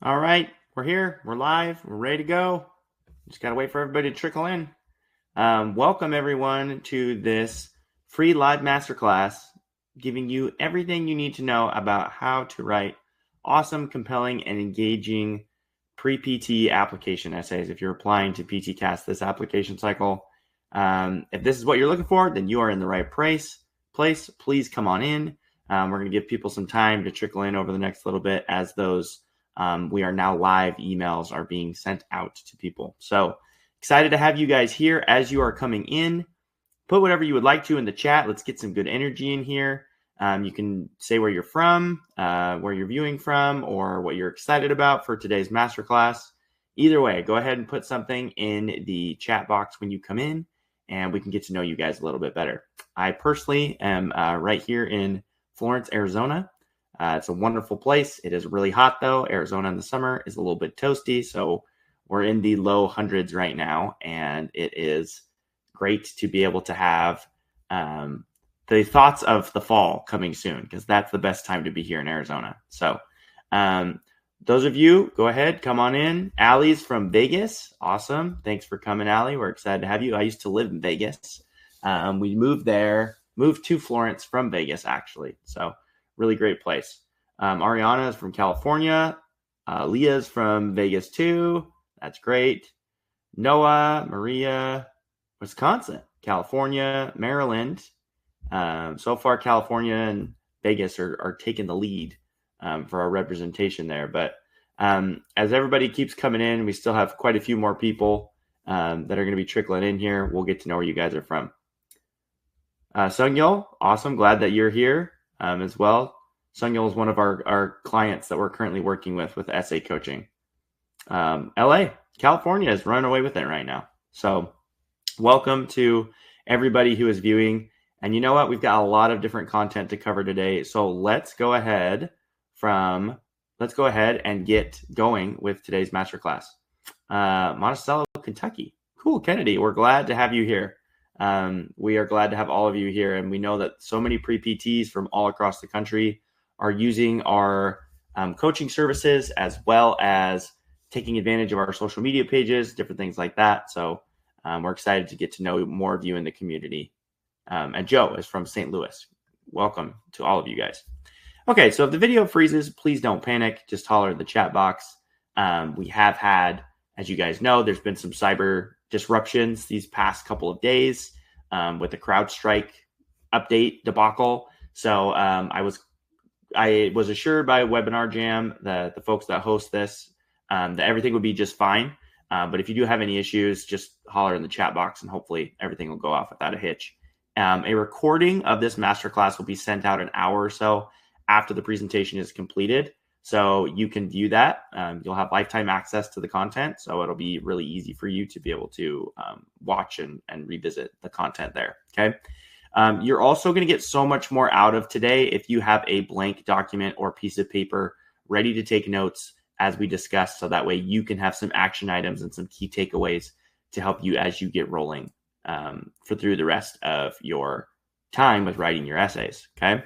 All right, we're here. We're live. We're ready to go. Just got to wait for everybody to trickle in. Welcome, everyone, to this free live masterclass, giving you everything you need to know about how to write awesome, compelling, and engaging pre-PT application essays. If you're applying to PTCAS this application cycle, if this is what you're looking for, then you are in the right place. Please come on in. We're going to give people some time to trickle in over the next little bit as those we are now live emails are being sent out to people. So excited to have you guys here. As you are coming in, put whatever you would like to in the chat. Let's get some good energy in here. You can say where you're from, where you're viewing from, or what you're excited about for today's masterclass. Either way, go ahead and put something in the chat box when you come in, and we can get to know you guys a little bit better. I personally am right here in Florence, Arizona. It's a wonderful place. It is really hot, though. Arizona in the summer is a little bit toasty, so we're in the low hundreds right now, and it is great to be able to have the thoughts of the fall coming soon, because that's the best time to be here in Arizona. So those of you, go ahead, come on in. Allie's from Vegas. Awesome. Thanks for coming, Allie. We're excited to have you. I used to live in Vegas. We moved to Florence from Vegas, actually. So really great place. Ariana is from California. Leah's from Vegas too. That's great. Noah, Maria, Wisconsin, California, Maryland. So far, California and Vegas are taking the lead for our representation there. But as everybody keeps coming in, we still have quite a few more people that are going to be trickling in here. We'll get to know where you guys are from. Sungyol, awesome. Glad that you're here as well. Sungyol is one of our clients that we're currently working with essay coaching. LA, California is running away with it right now. So welcome to everybody who is viewing. And you know what? We've got a lot of different content to cover today. So let's go ahead and get going with today's masterclass. Monticello, Kentucky. Cool, Kennedy. We're glad to have you here. We are glad to have all of you here. And we know that so many pre-PTs from all across the country are using our coaching services, as well as taking advantage of our social media pages, different things like that. So we're excited to get to know more of you in the community. And Joe is from St. Louis. Welcome to all of you guys. Okay, so if the video freezes, please don't panic. Just holler in the chat box. We have had, as you guys know, there's been some cyber disruptions these past couple of days with the CrowdStrike update debacle. So I was assured by Webinar Jam, the folks that host this, that everything would be just fine. But if you do have any issues, just holler in the chat box and hopefully everything will go off without a hitch. A recording of this masterclass will be sent out an hour or so after the presentation is completed. So you can view that. You'll have lifetime access to the content. So it'll be really easy for you to be able to watch and revisit the content there. Okay. You're also going to get so much more out of today if you have a blank document or piece of paper ready to take notes as we discuss. So that way you can have some action items and some key takeaways to help you as you get rolling through the rest of your time with writing your essays. Okay.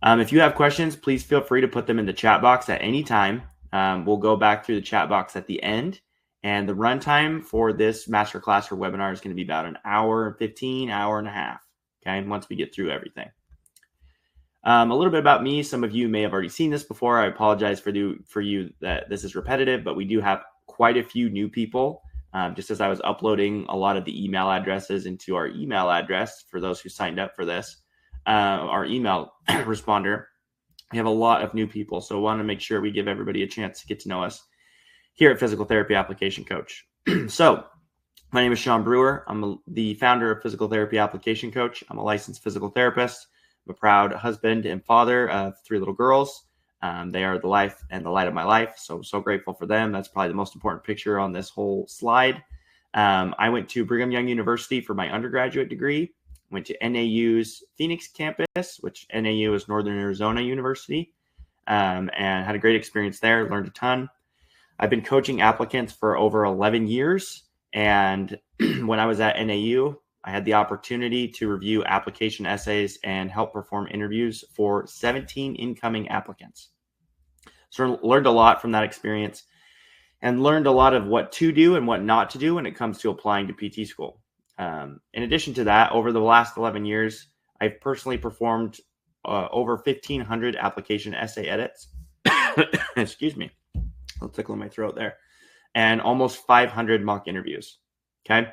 If you have questions, please feel free to put them in the chat box at any time. We'll go back through the chat box at the end. And the runtime for this masterclass or webinar is going to be about an hour and 15, hour and a half. Okay, once we get through everything. A little bit about me. Some of you may have already seen this before. I apologize for you that this is repetitive, but we do have quite a few new people. Just as I was uploading a lot of the email addresses into our email address for those who signed up for this, our email responder, we have a lot of new people. So I want to make sure we give everybody a chance to get to know us here at Physical Therapy Application Coach. So my name is Sean Brewer. I'm the founder of Physical Therapy Application Coach. I'm a licensed physical therapist. I'm a proud husband and father of 3 little girls. They are the life and the light of my life. So grateful for them. That's probably the most important picture on this whole slide. I went to Brigham Young University for my undergraduate degree. Went to NAU's Phoenix campus, which NAU is Northern Arizona University, and had a great experience there. Learned a ton. I've been coaching applicants for over 11 years. And when I was at NAU, I had the opportunity to review application essays and help perform interviews for 17 incoming applicants. So learned a lot from that experience and learned a lot of what to do and what not to do when it comes to applying to PT school. In addition to that, over the last 11 years, I've personally performed over 1,500 application essay edits. Excuse me. I'll tickle in my throat there. And almost 500 mock interviews. Okay.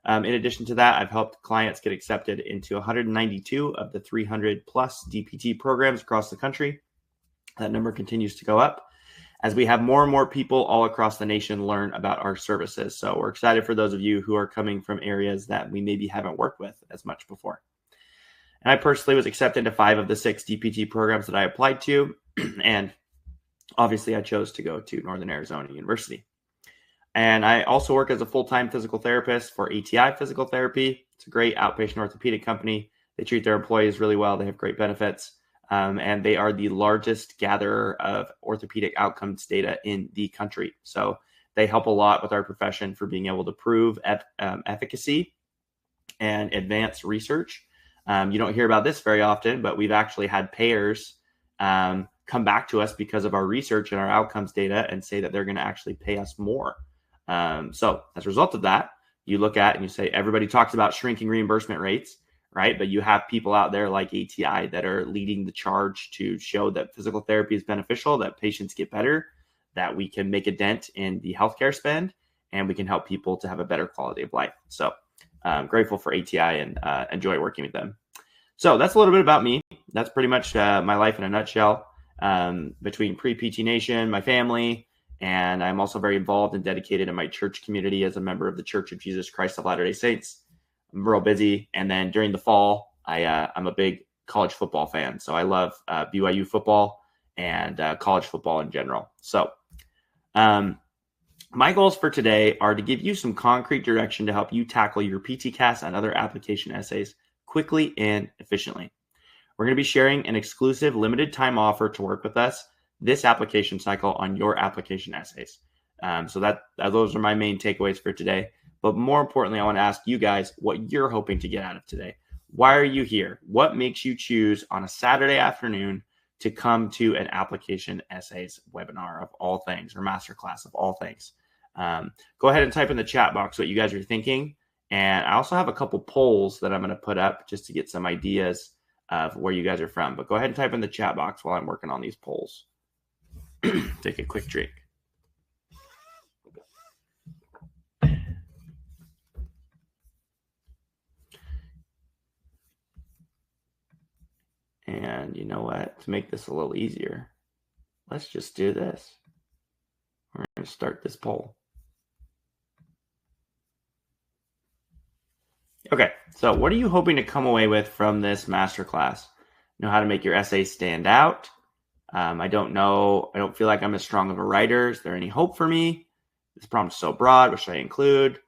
In addition to that, I've helped clients get accepted into 192 of the 300 plus DPT programs across the country. That number continues to go up as we have more and more people all across the nation learn about our services. So we're excited for those of you who are coming from areas that we maybe haven't worked with as much before. And I personally was accepted to 5 of the 6 DPT programs that I applied to. And obviously I chose to go to Northern Arizona University. And I also work as a full-time physical therapist for ATI Physical Therapy. It's a great outpatient orthopedic company. They treat their employees really well. They have great benefits. And they are the largest gatherer of orthopedic outcomes data in the country. So they help a lot with our profession for being able to prove efficacy and advance research. You don't hear about this very often, but we've actually had payers come back to us because of our research and our outcomes data and say that they're going to actually pay us more. So as a result of that, you look at and you say, everybody talks about shrinking reimbursement rates, right? But you have people out there like ATI that are leading the charge to show that physical therapy is beneficial, that patients get better, that we can make a dent in the healthcare spend, and we can help people to have a better quality of life. So I'm grateful for ATI and enjoy working with them. So that's a little bit about me. That's pretty much my life in a nutshell. Between Pre-PT Nation, my family, and I'm also very involved and dedicated in my church community as a member of the Church of Jesus Christ of Latter-day Saints. I'm real busy. And then during the fall, I'm a big college football fan. So I love BYU football and college football in general. So my goals for today are to give you some concrete direction to help you tackle your PTCAS and other application essays quickly and efficiently. We're going to be sharing an exclusive limited time offer to work with us this application cycle on your application essays. So those are my main takeaways for today. But more importantly, I want to ask you guys what you're hoping to get out of today. Why are you here? What makes you choose on a Saturday afternoon to come to an application essays webinar of all things, or masterclass of all things? Go ahead and type in the chat box what you guys are thinking. And I also have a couple polls that I'm going to put up just to get some ideas of where you guys are from. But go ahead and type in the chat box while I'm working on these polls. Take a quick drink. And you know what? To make this a little easier, let's just do this. We're going to start this poll. Okay, so what are you hoping to come away with from this masterclass? Know how to make your essay stand out. I don't know. I don't feel like I'm as strong of a writer. Is there any hope for me? This prompt is so broad. What should I include?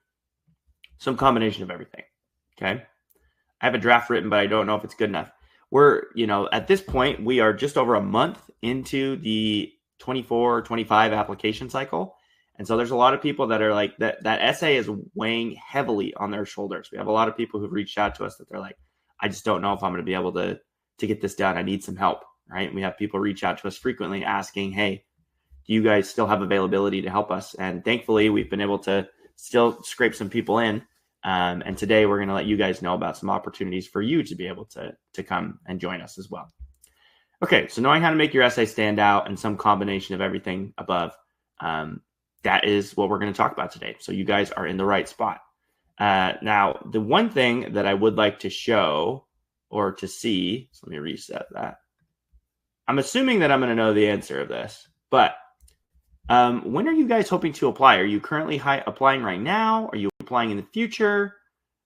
Some combination of everything. Okay. I have a draft written, but I don't know if it's good enough. We're, at this point, we are just over a month into the 24-25 application cycle. And so there's a lot of people that are like, that essay is weighing heavily on their shoulders. We have a lot of people who've reached out to us that they're like, I just don't know if I'm going to be able to get this done. I need some help, right? We have people reach out to us frequently asking, hey, do you guys still have availability to help us? And thankfully, we've been able to still scrape some people in. And today we're going to let you guys know about some opportunities for you to be able to come and join us as well. Okay, so knowing how to make your essay stand out and some combination of everything above, that is what we're going to talk about today. So you guys are in the right spot. Now, the one thing that I would like to show or to see, so let me reset that. I'm assuming that I'm going to know the answer of this, but when are you guys hoping to apply? Are you currently applying right now? Are you applying in the future?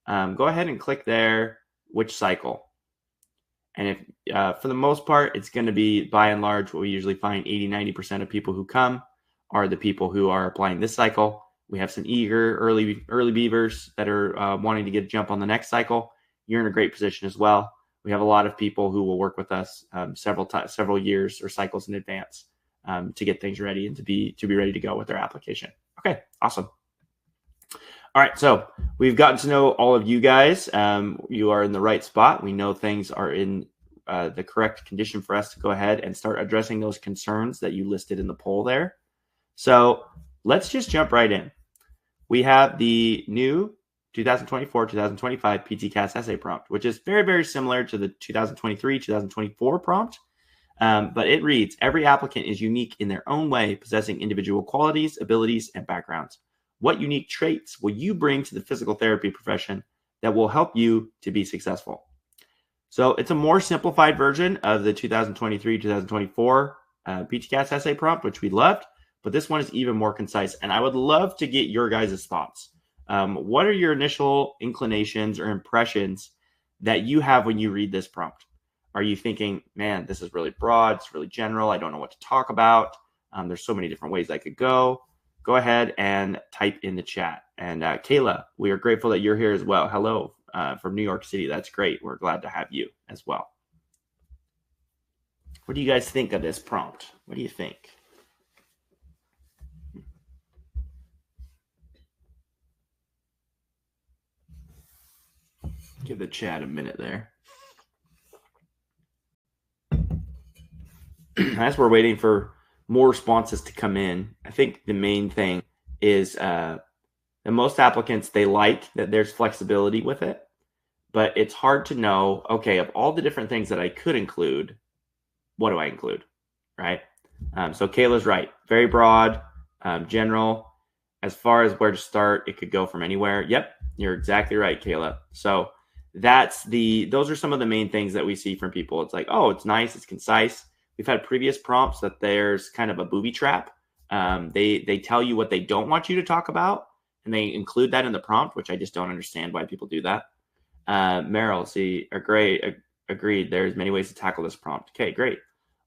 Go ahead and click there, which cycle. And if for the most part, it's going to be by and large what we usually find 80-90% of people who come are the people who are applying this cycle. We have some eager early beavers that are wanting to get a jump on the next cycle. You're in a great position as well. We have a lot of people who will work with us several years or cycles in advance to get things ready and to be ready to go with their application. Okay, awesome. All right, so we've gotten to know all of you guys. You are in the right spot. We know things are in the correct condition for us to go ahead and start addressing those concerns that you listed in the poll there. So let's just jump right in. We have the new 2024-2025 PTCAS essay prompt, which is very, very similar to the 2023-2024 prompt. But it reads, every applicant is unique in their own way, possessing individual qualities, abilities, and backgrounds. What unique traits will you bring to the physical therapy profession that will help you to be successful? So it's a more simplified version of the 2023-2024 PTCAS essay prompt, which we loved, but this one is even more concise. And I would love to get your guys' thoughts. What are your initial inclinations or impressions that you have when you read this prompt? Are you thinking, man, this is really broad, it's really general, I don't know what to talk about. There's so many different ways I could go. Go ahead and type in the chat. And Kayla, we are grateful that you're here as well. Hello from New York City. That's great. We're glad to have you as well. What do you guys think of this prompt? What do you think? Give the chat a minute there. As we're waiting for more responses to come in, I think the main thing is that most applicants, they like that there's flexibility with it, but it's hard to know, okay, of all the different things that I could include, what do I include, right? So Kayla's right. Very broad, general. As far as where to start, it could go from anywhere. Yep, you're exactly right, Kayla. So those are some of the main things that we see from people. It's like, oh, it's nice, it's concise. We've had previous prompts that there's kind of a booby trap. They tell you what they don't want you to talk about, and they include that in the prompt, which I just don't understand why people do that. Meryl, agreed. There's many ways to tackle this prompt. Okay, great.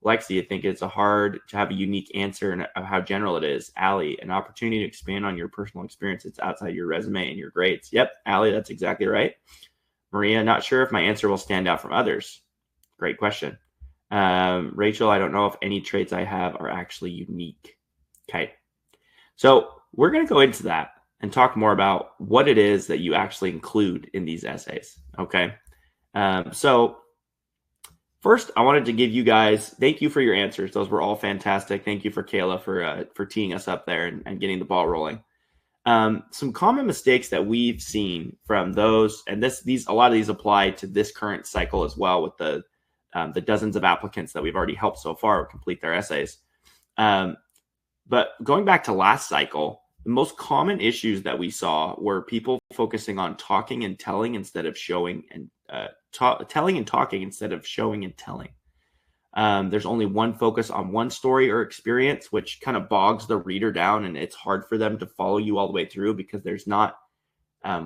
Lexi, I think it's hard to have a unique answer of how general it is. Allie, an opportunity to expand on your personal experiences outside your resume and your grades. Yep, Allie, that's exactly right. Maria, not sure if my answer will stand out from others. Great question. Rachel, I don't know if any traits I have are actually unique. Okay. So we're going to go into that and talk more about what it is that you actually include in these essays. Okay. So first, I wanted to give you guys, thank you for your answers. Those were all fantastic. Thank you for Kayla for teeing us up there and getting the ball rolling. Some common mistakes that we've seen from those, and a lot of these apply to this current cycle as well with the dozens of applicants that we've already helped so far complete their essays. But going back to last cycle, the most common issues that we saw were people focusing on talking and telling instead of showing, and telling and talking instead of showing and telling. There's only one focus on one story or experience, which kind of bogs the reader down, and it's hard for them to follow you all the way through because there's not,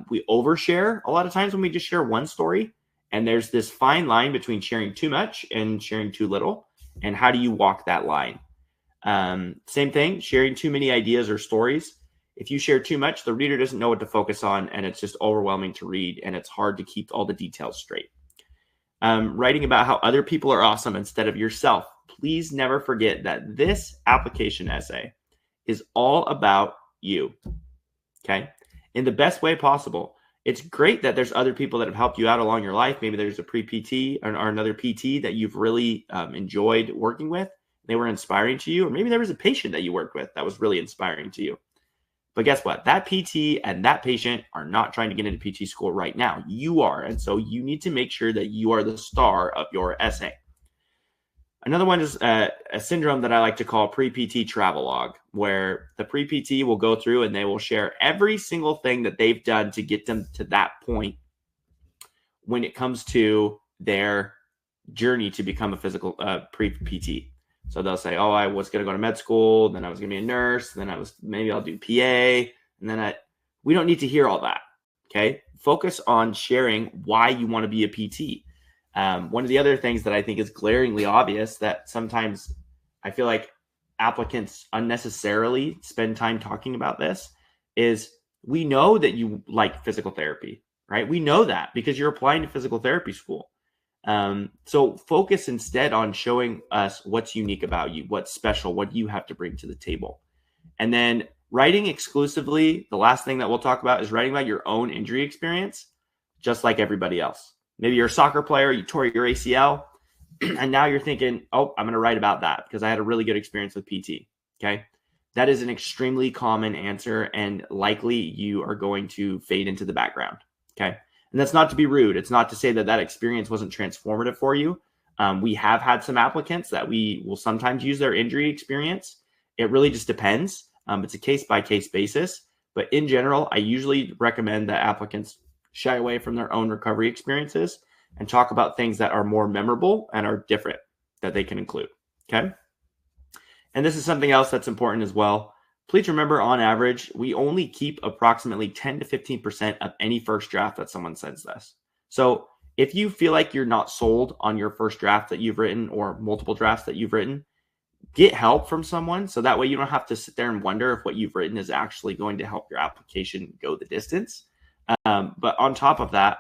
we overshare a lot of times when we just share one story. And there's this fine line between sharing too much and sharing too little. And how do you walk that line? Same thing, sharing too many ideas or stories. If you share too much, the reader doesn't know what to focus on, and it's just overwhelming to read, and it's hard to keep all the details straight. Writing about how other people are awesome instead of yourself. Please never forget that this application essay is all about you, okay? In the best way possible. It's great that there's other people that have helped you out along your life. Maybe there's a pre-PT or another PT that you've really enjoyed working with. They were inspiring to you. Or maybe there was a patient that you worked with that was really inspiring to you. But guess what? That PT and that patient are not trying to get into PT school right now. You are. And so you need to make sure that you are the star of your essay. Another one is a syndrome that I like to call pre-PT travelogue, where the pre-PT will go through and they will share every single thing that they've done to get them to that point when it comes to their journey to become a physical pre-PT. So they'll say, oh, I was going to go to med school, then I was going to be a nurse, then maybe I'll do PA, and then we don't need to hear all that, okay? Focus on sharing why you want to be a PT. One of the other things that I think is glaringly obvious that sometimes I feel like applicants unnecessarily spend time talking about this is we know that you like physical therapy, right? We know that because you're applying to physical therapy school. So focus instead on showing us what's unique about you, what's special, what you have to bring to the table. And then writing exclusively, the last thing that we'll talk about is writing about your own injury experience, just like everybody else. Maybe you're a soccer player, you tore your ACL. and now you're thinking, oh, I'm going to write about that because I had a really good experience with PT. Okay. That is an extremely common answer, and likely you are going to fade into the background. Okay. And that's not to be rude. It's not to say that that experience wasn't transformative for you. We have had some applicants that we will sometimes use their injury experience. It really just depends. It's a case-by-case basis. But in general, I usually recommend that applicants shy away from their own recovery experiences and talk about things that are more memorable and are different that they can include. Okay. And this is something else that's important as well. Please remember, on average, we only keep approximately 10 to 15% of any first draft that someone sends us. So if you feel like you're not sold on your first draft that you've written or multiple drafts that you've written, get help from someone. So that way you don't have to sit there and wonder if what you've written is actually going to help your application go the distance. But on top of that,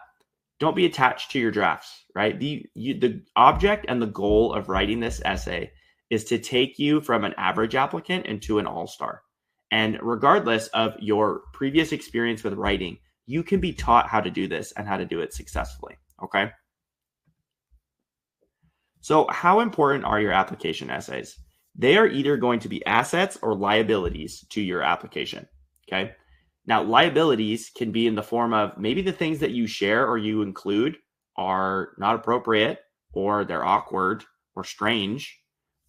don't be attached to your drafts, right? The object and the goal of writing this essay is to take you from an average applicant into an all-star. And regardless of your previous experience with writing, you can be taught how to do this and how to do it successfully, okay? So how important are your application essays? They are either going to be assets or liabilities to your application, okay? Now, liabilities can be in the form of maybe the things that you share or you include are not appropriate, or they're awkward or strange,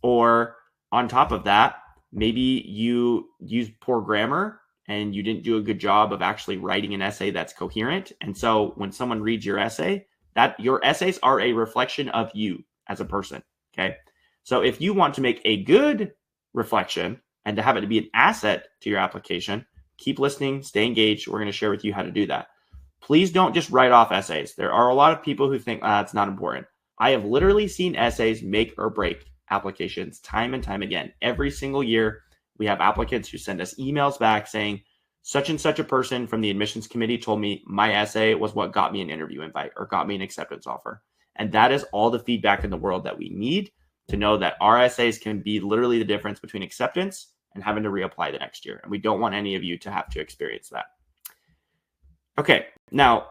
or on top of that, maybe you use poor grammar and you didn't do a good job of actually writing an essay that's coherent. And so when someone reads your essay, that your essays are a reflection of you as a person, okay? So if you want to make a good reflection and to have it to be an asset to your application, keep listening, stay engaged. We're going to share with you how to do that. Please don't just write off essays. There are a lot of people who think, it's not important. I have literally seen essays make or break applications time and time again. Every single year, we have applicants who send us emails back saying, such and such a person from the admissions committee told me my essay was what got me an interview invite or got me an acceptance offer. And that is all the feedback in the world that we need to know that our essays can be literally the difference between acceptance and having to reapply the next year. And we don't want any of you to have to experience that. Okay, now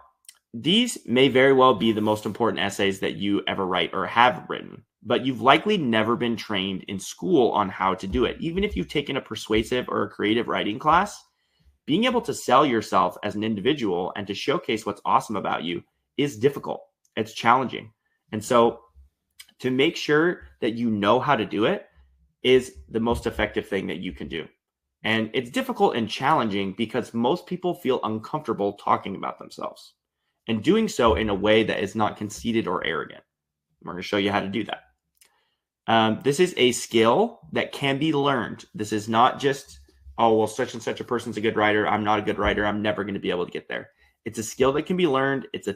these may very well be the most important essays that you ever write or have written, but you've likely never been trained in school on how to do it. Even if you've taken a persuasive or a creative writing class, being able to sell yourself as an individual and to showcase what's awesome about you is difficult. It's challenging. And so to make sure that you know how to do it is the most effective thing that you can do. And it's difficult and challenging because most people feel uncomfortable talking about themselves and doing so in a way that is not conceited or arrogant. We're going to show you how to do that. This is a skill that can be learned. This is not just, oh, well, such and such a person's a good writer. I'm not a good writer. I'm never going to be able to get there. It's a skill that can be learned. It's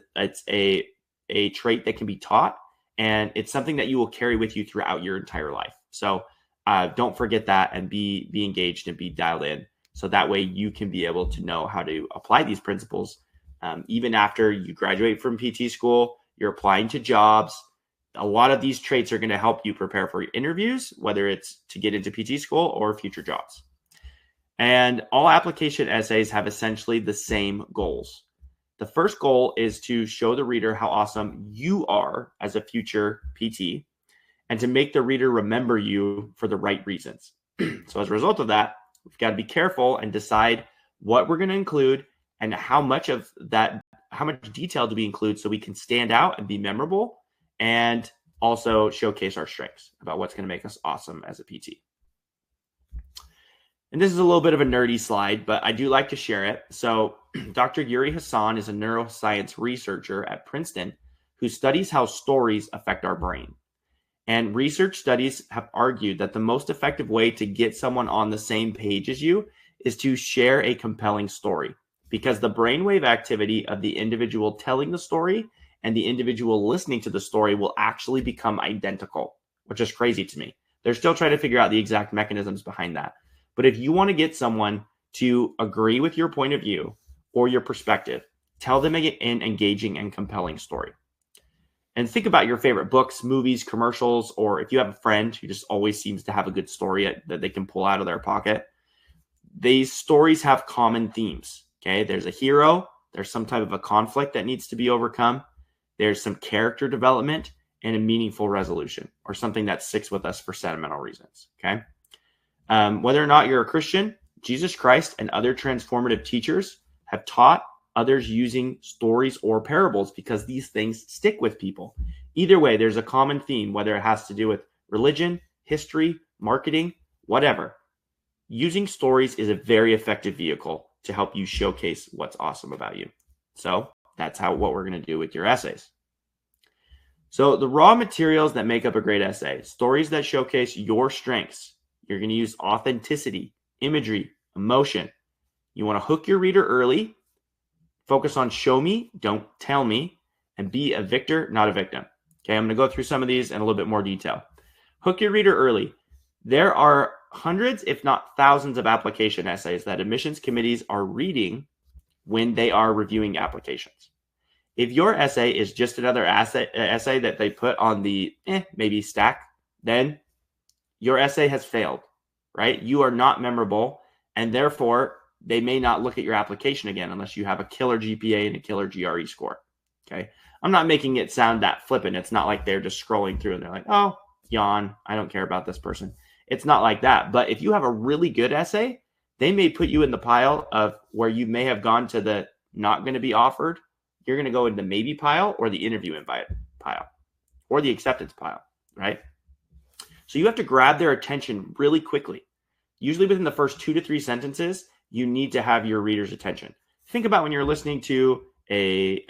a trait that can be taught, and it's something that you will carry with you throughout your entire life. So don't forget that, and be engaged and be dialed in. So that way you can be able to know how to apply these principles. Even after you graduate from PT school, you're applying to jobs. A lot of these traits are going to help you prepare for interviews, whether it's to get into PT school or future jobs. And all application essays have essentially the same goals. The first goal is to show the reader how awesome you are as a future PT and to make the reader remember you for the right reasons. So as a result of that, we've got to be careful and decide what we're going to include and how much detail do we include so we can stand out and be memorable and also showcase our strengths about what's going to make us awesome as a PT. And this is a little bit of a nerdy slide, but I do like to share it. So Dr. Yuri Hassan is a neuroscience researcher at Princeton who studies how stories affect our brain. And research studies have argued that the most effective way to get someone on the same page as you is to share a compelling story, because the brainwave activity of the individual telling the story and the individual listening to the story will actually become identical, which is crazy to me. They're still trying to figure out the exact mechanisms behind that. But if you want to get someone to agree with your point of view or your perspective, tell them an engaging and compelling story. And think about your favorite books, movies, commercials, or if you have a friend who just always seems to have a good story that they can pull out of their pocket. These stories have common themes, okay? There's a hero, there's some type of a conflict that needs to be overcome, there's some character development, and a meaningful resolution, or something that sticks with us for sentimental reasons. Okay. Whether or not you're a Christian, Jesus Christ and other transformative teachers have taught others using stories or parables because these things stick with people. Either way, there's a common theme, whether it has to do with religion, history, marketing, whatever. Using stories is a very effective vehicle to help you showcase what's awesome about you. So that's what we're going to do with your essays. So the raw materials that make up a great essay, stories that showcase your strengths. You're going to use authenticity, imagery, emotion. You want to hook your reader early, focus on show me, don't tell me, and be a victor, not a victim. Okay, I'm going to go through some of these in a little bit more detail. Hook your reader early. There are hundreds, if not thousands, of application essays that admissions committees are reading when they are reviewing applications. If your essay is just another essay that they put on the maybe stack, then your essay has failed, right? You are not memorable, and therefore they may not look at your application again unless you have a killer GPA and a killer GRE score. Okay. I'm not making it sound that flippant. It's not like they're just scrolling through and they're like, oh, yawn, I don't care about this person. It's not like that. But if you have a really good essay, they may put you in the pile of where you may have gone to the not going to be offered. You're going to go in the maybe pile or the interview invite pile or the acceptance pile, right? So you have to grab their attention really quickly. Usually within the first 2 to 3 sentences, you need to have your reader's attention. Think about when you're listening to a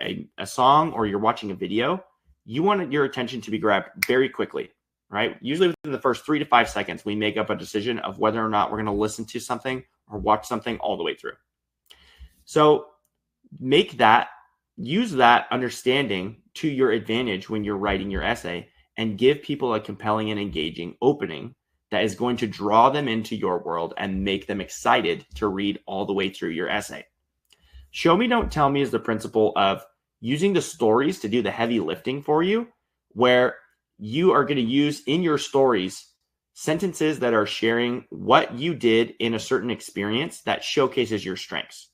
song or you're watching a video, you want your attention to be grabbed very quickly, right? Usually within the first 3 to 5 seconds, we make up a decision of whether or not we're going to listen to something or watch something all the way through. So use that understanding to your advantage when you're writing your essay and give people a compelling and engaging opening that is going to draw them into your world and make them excited to read all the way through your essay. Show me, don't tell me is the principle of using the stories to do the heavy lifting for you, where you are going to use in your stories sentences that are sharing what you did in a certain experience that showcases your strengths.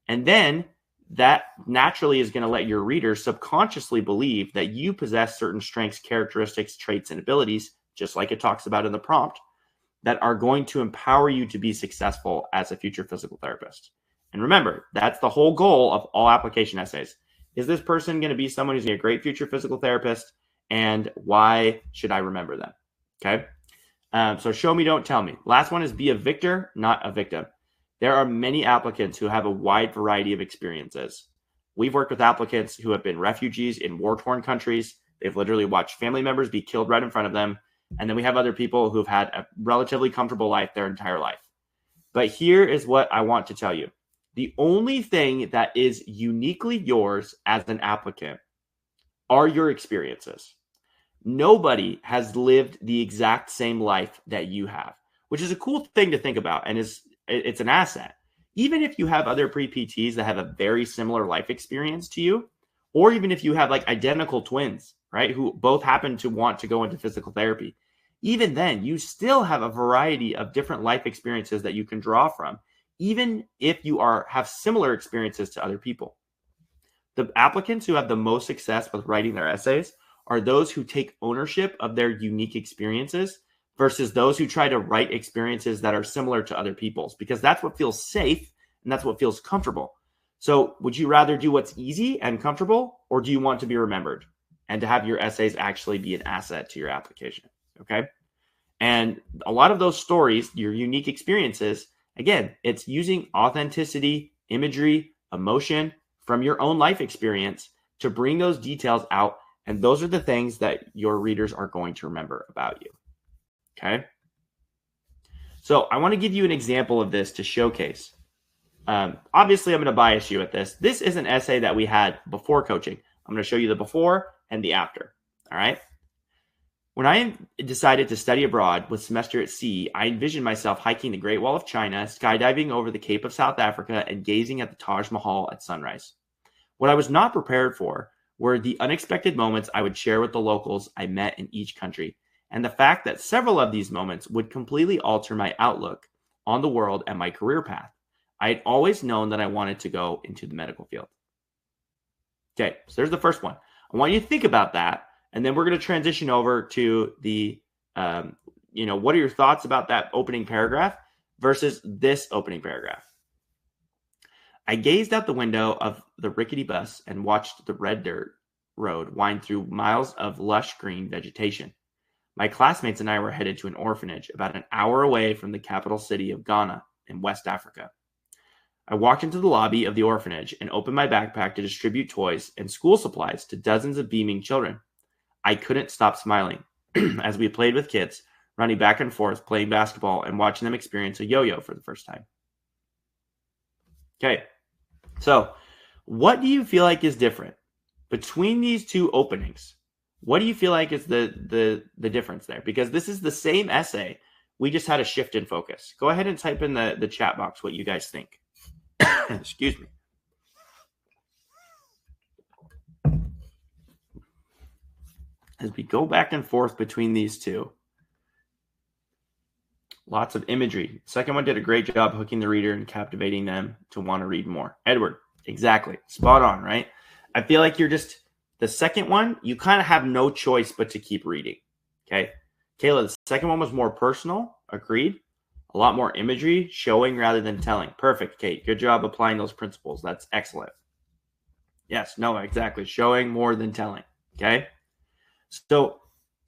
And then that naturally is going to let your reader subconsciously believe that you possess certain strengths, characteristics, traits, and abilities, just like it talks about in the prompt, that are going to empower you to be successful as a future physical therapist. And remember, that's the whole goal of all application essays. Is this person going to be someone who's going to be a great future physical therapist? And why should I remember them? Okay. So show me, don't tell me. Last one is be a victor, not a victim. There are many applicants who have a wide variety of experiences. We've worked with applicants who have been refugees in war-torn countries. They've literally watched family members be killed right in front of them. And then we have other people who've had a relatively comfortable life their entire life. But here is what I want to tell you. The only thing that is uniquely yours as an applicant are your experiences. Nobody has lived the exact same life that you have, which is a cool thing to think about, and it's an asset. Even if you have other pre-PTs that have a very similar life experience to you, or even if you have like identical twins, right, who both happen to want to go into physical therapy, even then you still have a variety of different life experiences that you can draw from, even if you have similar experiences to other people. The applicants who have the most success with writing their essays are those who take ownership of their unique experiences versus those who try to write experiences that are similar to other people's, because that's what feels safe and that's what feels comfortable. So would you rather do what's easy and comfortable, or do you want to be remembered and to have your essays actually be an asset to your application? Okay. And a lot of those stories, your unique experiences, again, it's using authenticity, imagery, emotion from your own life experience to bring those details out. And those are the things that your readers are going to remember about you. Okay. So I want to give you an example of this to showcase. Obviously, I'm going to bias you at this. This is an essay that we had before coaching. I'm going to show you the before and the after. All right. When I decided to study abroad with semester at sea, I envisioned myself hiking the Great Wall of China, skydiving over the Cape of South Africa, and gazing at the Taj Mahal at sunrise. What I was not prepared for were the unexpected moments I would share with the locals I met in each country, and the fact that several of these moments would completely alter my outlook on the world and my career path. I had always known that I wanted to go into the medical field. Okay, so there's the first one. I want you to think about that And then we're going to transition over to the, what are your thoughts about that opening paragraph versus this opening paragraph? I gazed out the window of the rickety bus and watched the red dirt road wind through miles of lush green vegetation. My classmates and I were headed to an orphanage about an hour away from the capital city of Ghana in West Africa. I walked into the lobby of the orphanage and opened my backpack to distribute toys and school supplies to dozens of beaming children. I couldn't stop smiling as we played with kids, running back and forth, playing basketball, and watching them experience a yo-yo for the first time. Okay, so what do you feel like is different between these two openings? What do you feel like is the difference there? Because this is the same essay. We just had a shift in focus. Go ahead and type in the chat box what you guys think. Excuse me. As we go back and forth between these two, lots of imagery. Second one did a great job hooking the reader and captivating them to want to read more. Edward, exactly. Spot on, right? I feel like the second one, you kind of have no choice but to keep reading. Okay. Kayla, the second one was more personal. Agreed. A lot more imagery, showing rather than telling. Perfect, Kate. Good job applying those principles. That's excellent. Yes, no, exactly. Showing more than telling. Okay. So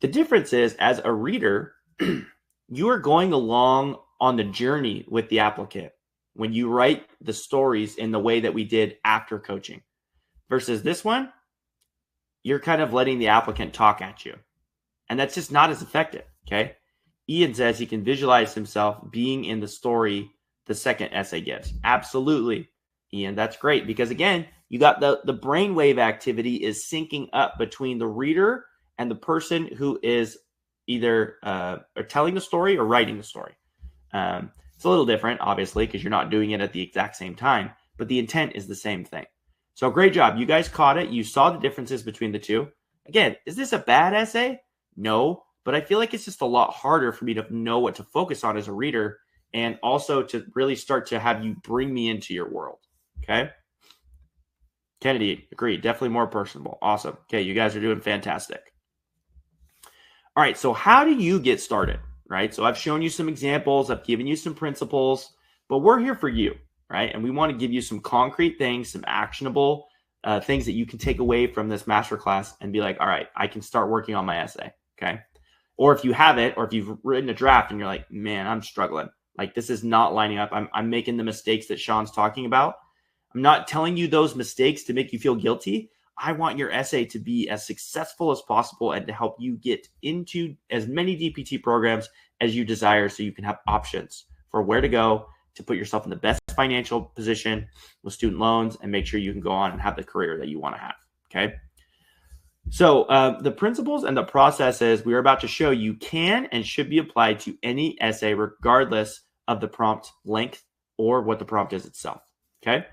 the difference is, as a reader, you are going along on the journey with the applicant when you write the stories in the way that we did after coaching. Versus this one, you're kind of letting the applicant talk at you. And that's just not as effective, okay? Ian says he can visualize himself being in the story the second essay gives. Absolutely, Ian. That's great because, again, you got the brainwave activity is syncing up between the reader and the person who is either telling the story or writing the story. It's a little different, obviously, because you're not doing it at the exact same time, but the intent is the same thing. So great job. You guys caught it. You saw the differences between the two. Again, is this a bad essay? No, but I feel like it's just a lot harder for me to know what to focus on as a reader and also to really start to have you bring me into your world. Okay. Kennedy, agreed. Definitely more personable. Awesome. Okay. You guys are doing fantastic. All right. So how do you get started? Right. So I've shown you some examples. I've given you some principles, but we're here for you. Right. And we want to give you some concrete things, some actionable things that you can take away from this masterclass and be like, all right, I can start working on my essay. Okay. Or if you haven't, or if you've written a draft and you're like, man, I'm struggling. Like, this is not lining up. I'm making the mistakes that Sean's talking about. I'm not telling you those mistakes to make you feel guilty. I want your essay to be as successful as possible and to help you get into as many DPT programs as you desire so you can have options for where to go to put yourself in the best financial position with student loans and make sure you can go on and have the career that you want to have. Okay. So the principles and the processes we are about to show you can and should be applied to any essay, regardless of the prompt length or what the prompt is itself. Okay.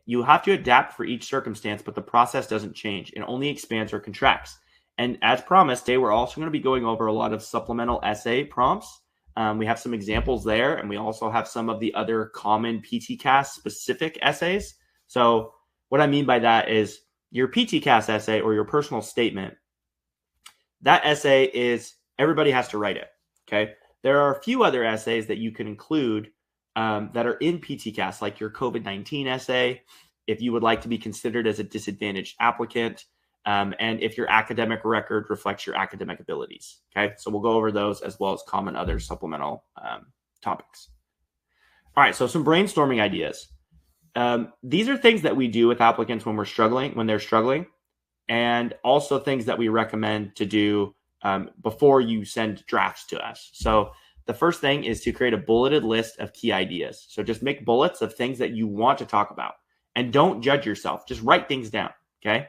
You have to adapt for each circumstance, but the process doesn't change. It only expands or contracts. And as promised, today we're also going to be going over a lot of supplemental essay prompts. We have some examples there, and we also have some of the other common PTCAS specific essays. So what I mean by that is your PTCAS essay or your personal statement. That essay is, everybody has to write it. Okay. There are a few other essays that you can include that are in PTCAS, like your COVID-19 essay, if you would like to be considered as a disadvantaged applicant, and if your academic record reflects your academic abilities. Okay, so we'll go over those as well as common other supplemental topics. All right, so some brainstorming ideas. These are things that we do with applicants when they're struggling, and also things that we recommend to do before you send drafts to us. So the first thing is to create a bulleted list of key ideas. So just make bullets of things that you want to talk about and don't judge yourself. Just write things down. Okay.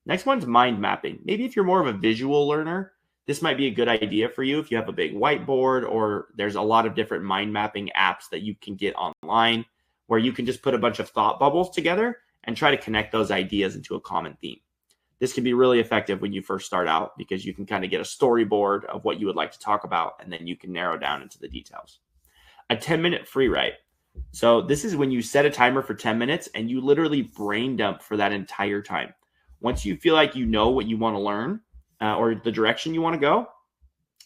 Next one's mind mapping. Maybe if you're more of a visual learner, this might be a good idea for you if you have a big whiteboard, or there's a lot of different mind mapping apps that you can get online where you can just put a bunch of thought bubbles together and try to connect those ideas into a common theme. This can be really effective when you first start out because you can kind of get a storyboard of what you would like to talk about, and then you can narrow down into the details. A 10-minute free write. So this is when you set a timer for 10 minutes and you literally brain dump for that entire time. Once you feel like you know what you want to learn or the direction you want to go,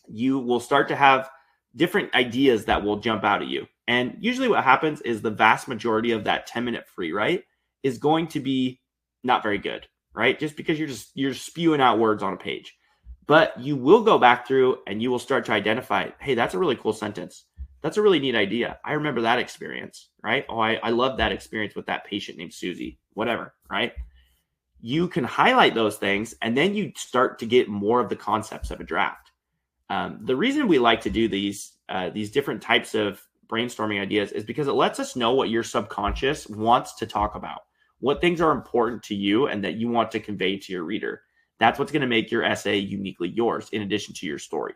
you will start to have different ideas that will jump out at you. And usually what happens is the vast majority of that 10-minute free write is going to be not very good, right? Just because you're spewing out words on a page. But you will go back through and you will start to identify, hey, that's a really cool sentence. That's a really neat idea. I remember that experience, right? Oh, I love that experience with that patient named Susie, whatever, right? You can highlight those things and then you start to get more of the concepts of a draft. The reason we like to do these different types of brainstorming ideas is because it lets us know what your subconscious wants to talk about, what things are important to you and that you want to convey to your reader. That's what's going to make your essay uniquely yours in addition to your story.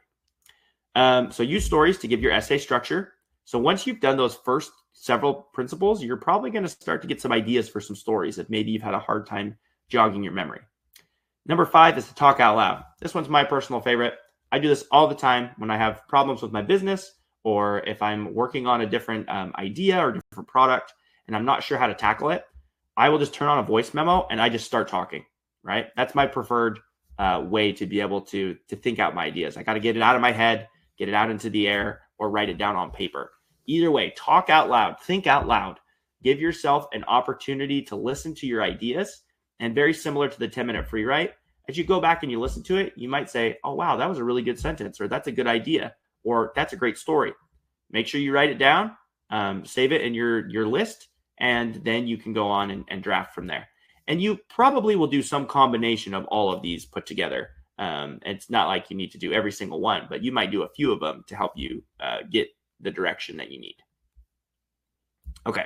So use stories to give your essay structure. So once you've done those first several principles, you're probably going to start to get some ideas for some stories if maybe you've had a hard time jogging your memory. Number 5 is to talk out loud. This one's my personal favorite. I do this all the time when I have problems with my business or if I'm working on a different idea or different product and I'm not sure how to tackle it. I will just turn on a voice memo and I just start talking, right? That's my preferred way to be able to think out my ideas. I got to get it out of my head, get it out into the air, or write it down on paper. Either way, talk out loud, think out loud. Give yourself an opportunity to listen to your ideas. And very similar to the 10-minute free write, as you go back and you listen to it, you might say, oh, wow, that was a really good sentence, or that's a good idea, or that's a great story. Make sure you write it down, save it in your list, and then you can go on and draft from there. And you probably will do some combination of all of these put together. It's not like you need to do every single one, but you might do a few of them to help you get the direction that you need. Okay.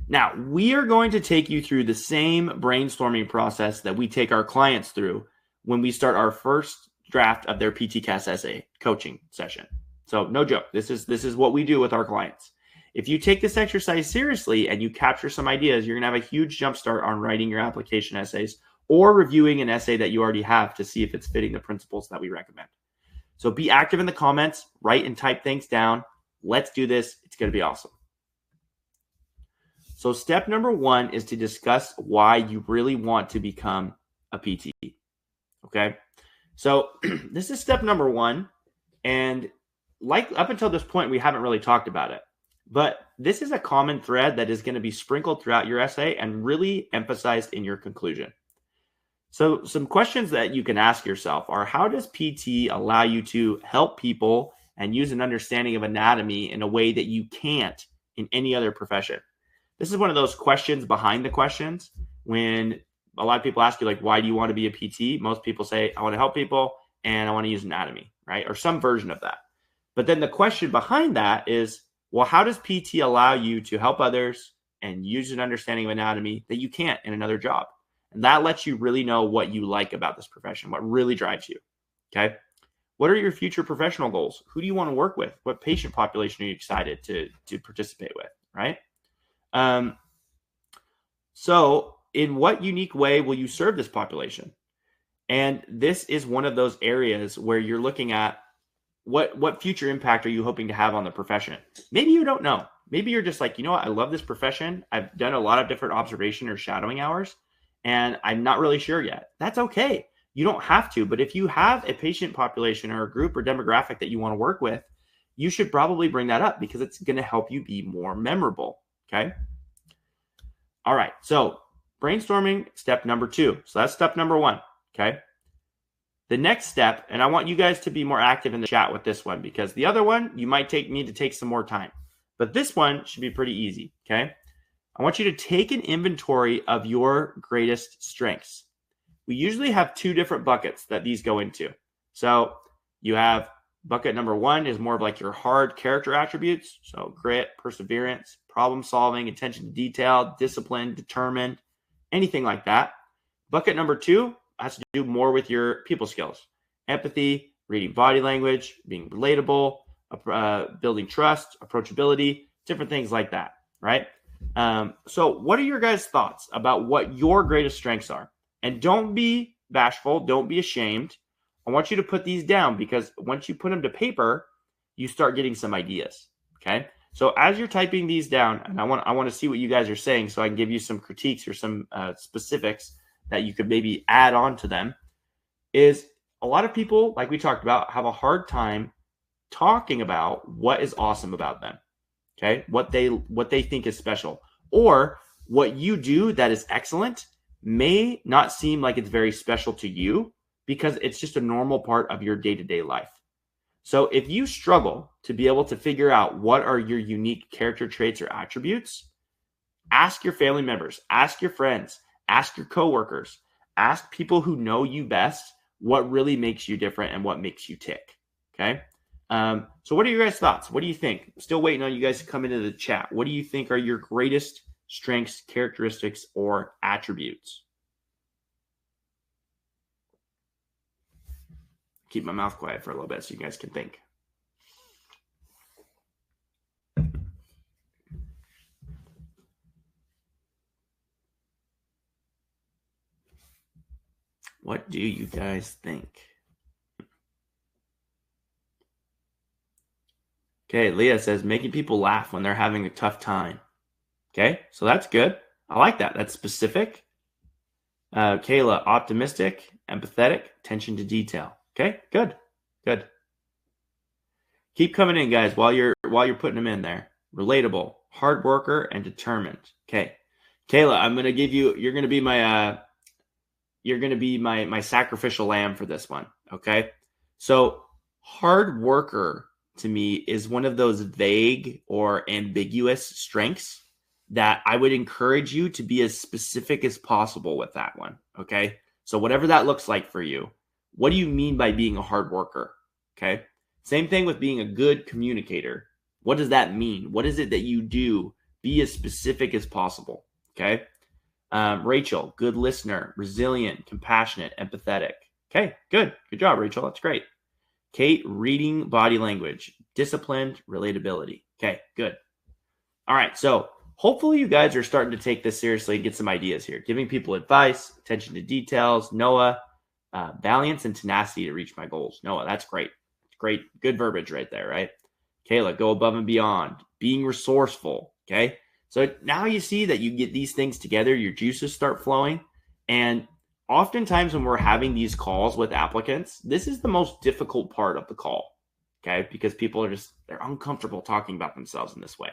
Now, we are going to take you through the same brainstorming process that we take our clients through when we start our first draft of their PTCAS essay coaching session. So no joke, this is what we do with our clients. If you take this exercise seriously and you capture some ideas, you're going to have a huge jump start on writing your application essays or reviewing an essay that you already have to see if it's fitting the principles that we recommend. So be active in the comments, write and type things down. Let's do this. It's going to be awesome. So step number 1 is to discuss why you really want to become a PT. Okay. So this is step number 1. And like up until this point, we haven't really talked about it, but this is a common thread that is going to be sprinkled throughout your essay and really emphasized in your conclusion. So some questions that you can ask yourself are, how does PT allow you to help people and use an understanding of anatomy in a way that you can't in any other profession? This is one of those questions behind the questions. When a lot of people ask you, like, why do you want to be a PT? Most people say, I want to help people and I want to use anatomy, right? Or some version of that. But then the question behind that is, well, how does PT allow you to help others and use an understanding of anatomy that you can't in another job? And that lets you really know what you like about this profession, what really drives you. Okay. What are your future professional goals? Who do you want to work with? What patient population are you excited to participate with? Right. So in what unique way will you serve this population? And this is one of those areas where you're looking at what future impact are you hoping to have on the profession? Maybe you don't know. Maybe you're just like, you know what? I love this profession. I've done a lot of different observation or shadowing hours, and I'm not really sure yet. That's okay. You don't have to, but if you have a patient population or a group or demographic that you want to work with, you should probably bring that up because it's going to help you be more memorable. Okay. All right. So brainstorming, step number 2. So that's step number 1. Okay. The next step, and I want you guys to be more active in the chat with this one, because the other one, you might need to take some more time, but this one should be pretty easy. Okay. I want you to take an inventory of your greatest strengths. We usually have 2 different buckets that these go into. So you have bucket number 1 is more of like your hard character attributes. So grit, perseverance, problem solving, attention to detail, discipline, determined, anything like that. Bucket number 2 has to do more with your people skills, empathy, reading body language, being relatable, building trust, approachability, different things like that, right? So what are your guys' thoughts about what your greatest strengths are? And don't be bashful. Don't be ashamed. I want you to put these down, because once you put them to paper, you start getting some ideas. Okay. So as you're typing these down, and I want to see what you guys are saying so I can give you some critiques or some specifics, that you could maybe add on to them is a lot of people, like we talked about, have a hard time talking about what is awesome about them. Okay, what they think is special, or what you do that is excellent may not seem like it's very special to you because it's just a normal part of your day-to-day life. So if you struggle to be able to figure out what are your unique character traits or attributes, ask your family members, ask your friends, ask your coworkers, ask people who know you best what really makes you different and what makes you tick. Okay. So what are your guys' thoughts? What do you think? Still waiting on you guys to come into the chat. What do you think are your greatest strengths, characteristics, or attributes? Keep my mouth quiet for a little bit so you guys can think. What do you guys think? Okay, Leah says making people laugh when they're having a tough time. Okay, so that's good. I like that. That's specific. Kayla, optimistic, empathetic, attention to detail. Okay, good. Keep coming in, guys, while you're putting them in there. Relatable, hard worker, and determined. Okay, Kayla, I'm gonna give you. You're gonna be my my sacrificial lamb for this one. Okay, so hard worker to me is one of those vague or ambiguous strengths that I would encourage you to be as specific as possible with that one. Okay. So whatever that looks like for you, what do you mean by being a hard worker? Okay. Same thing with being a good communicator. What does that mean? What is it that you do? Be as specific as possible. Okay. Rachel, good listener, resilient, compassionate, empathetic. Okay. Good job, Rachel. That's great. Kate, reading body language, disciplined, relatability. Okay, good. All right, so hopefully you guys are starting to take this seriously and get some ideas here. Giving people advice, attention to details. Noah, valiance and tenacity to reach my goals. Noah, that's great. Great, good verbiage right there, right? Kayla, go above and beyond. Being resourceful, okay? So now you see that you get these things together, your juices start flowing, and oftentimes when we're having these calls with applicants, this is the most difficult part of the call, okay? Because people are they're uncomfortable talking about themselves in this way.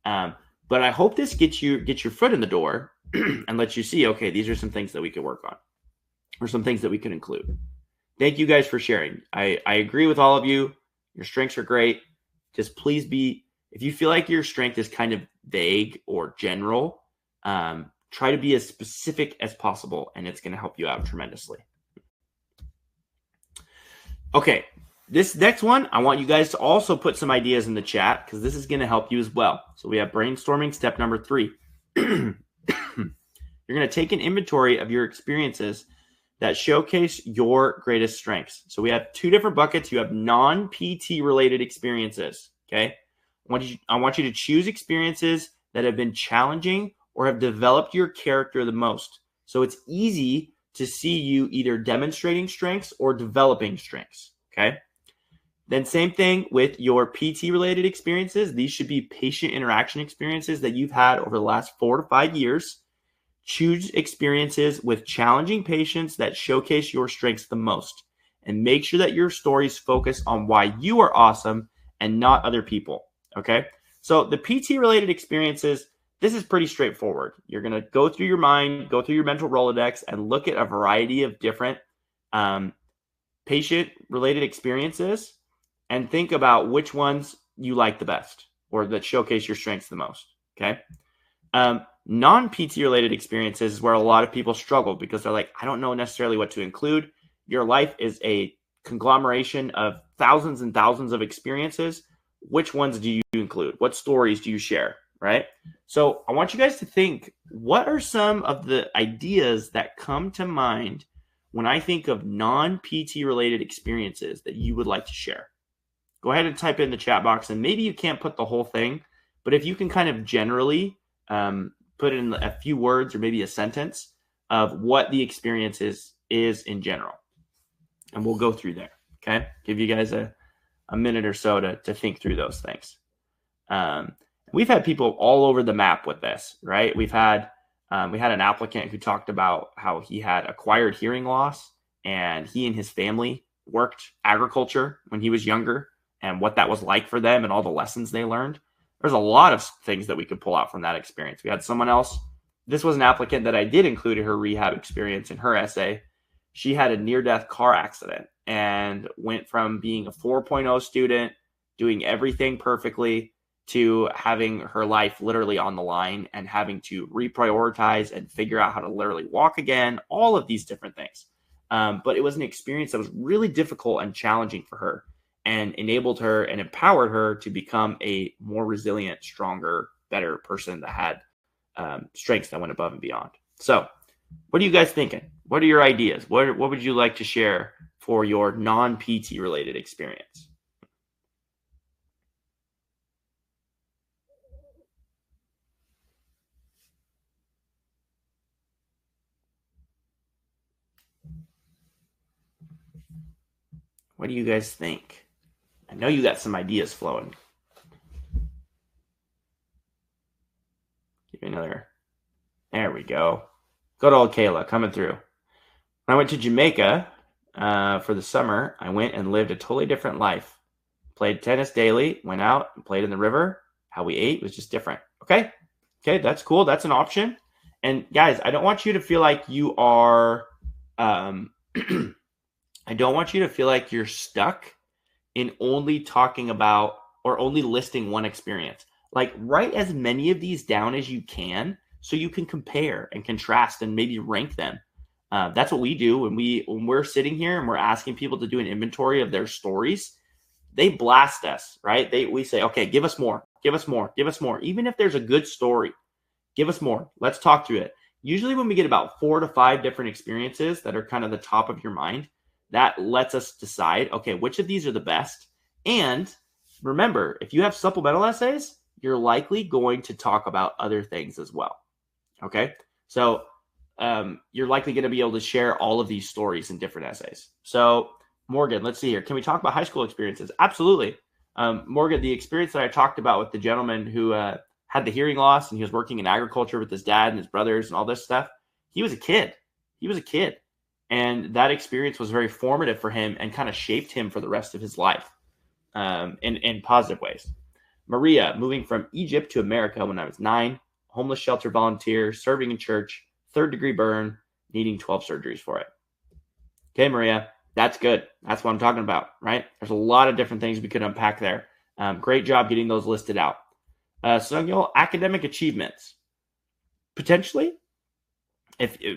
But I hope this gets your foot in the door and lets you see, okay, these are some things that we could work on or some things that we could include. Thank you guys for sharing. I agree with all of you. Your strengths are great. Just please if you feel like your strength is kind of vague or general, try to be as specific as possible, and it's going to help you out tremendously. Okay, this next one, I want you guys to also put some ideas in the chat because this is going to help you as well. So we have brainstorming step number 3. You're going to take an inventory of your experiences that showcase your greatest strengths. So we have 2 different buckets. You have non-PT related experiences, okay? I want you to choose experiences that have been challenging or have developed your character the most. So it's easy to see you either demonstrating strengths or developing strengths, okay? Then same thing with your PT-related experiences. These should be patient interaction experiences that you've had over the last 4 to 5 years. Choose experiences with challenging patients that showcase your strengths the most. And make sure that your stories focus on why you are awesome and not other people, okay? So the PT-related experiences, this is pretty straightforward. You're going to go through your mind, go through your mental Rolodex, and look at a variety of different patient-related experiences and think about which ones you like the best or that showcase your strengths the most, okay? Non-PT-related experiences is where a lot of people struggle because they're like, I don't know necessarily what to include. Your life is a conglomeration of thousands and thousands of experiences. Which ones do you include? What stories do you share? Right? So I want you guys to think, what are some of the ideas that come to mind when I think of non-PT related experiences that you would like to share? Go ahead and type in the chat box, and maybe you can't put the whole thing, but if you can kind of generally put in a few words or maybe a sentence of what the experience is in general. And we'll go through there, okay? Give you guys a minute or so to think through those things. We've had people all over the map with this, right? We've had We had an applicant who talked about how he had acquired hearing loss, and he and his family worked agriculture when he was younger, and what that was like for them and all the lessons they learned. There's a lot of things that we could pull out from that experience. We had someone else. This was an applicant that I did include in her rehab experience in her essay. She had a near-death car accident and went from being a 4.0 student, doing everything perfectly, to having her life literally on the line and having to reprioritize and figure out how to literally walk again, all of these different things. But it was an experience that was really difficult and challenging for her, and enabled her and empowered her to become a more resilient, stronger, better person that had strengths that went above and beyond. So what are you guys thinking? What are your ideas? What would you like to share for your non-PT related experience? What do you guys think? I know you got some ideas flowing. Give me another. There we go. Good old Kayla coming through. When I went to Jamaica for the summer, I went and lived a totally different life. Played tennis daily, went out and played in the river. How we ate was just different. Okay, that's cool. That's an option. And guys, I don't want you to feel like you are I don't want you to feel like you're stuck in only talking about or only listing one experience. Like, write as many of these down as you can so you can compare and contrast and maybe rank them. That's what we do when we're sitting here and we're asking people to do an inventory of their stories. They blast us, right? We say, okay, give us more, give us more, give us more. Even if there's a good story, give us more. Let's talk through it. Usually when we get about 4 to 5 different experiences that are kind of the top of your mind, that lets us decide, okay, which of these are the best. And remember, if you have supplemental essays, you're likely going to talk about other things as well. Okay, so you're likely going to be able to share all of these stories in different essays. So Morgan, let's see here. Can we talk about high school experiences? Absolutely. Morgan, the experience that I talked about with the gentleman who had the hearing loss and he was working in agriculture with his dad and his brothers and all this stuff. He was a kid. And that experience was very formative for him and kind of shaped him for the rest of his life in positive ways. Maria, moving from Egypt to America when I was 9, homeless shelter volunteer, serving in church, 3rd-degree burn, needing 12 surgeries for it. Okay, Maria, that's good. That's what I'm talking about, right? There's a lot of different things we could unpack there. Great job getting those listed out. Sungyeol, academic achievements. Potentially,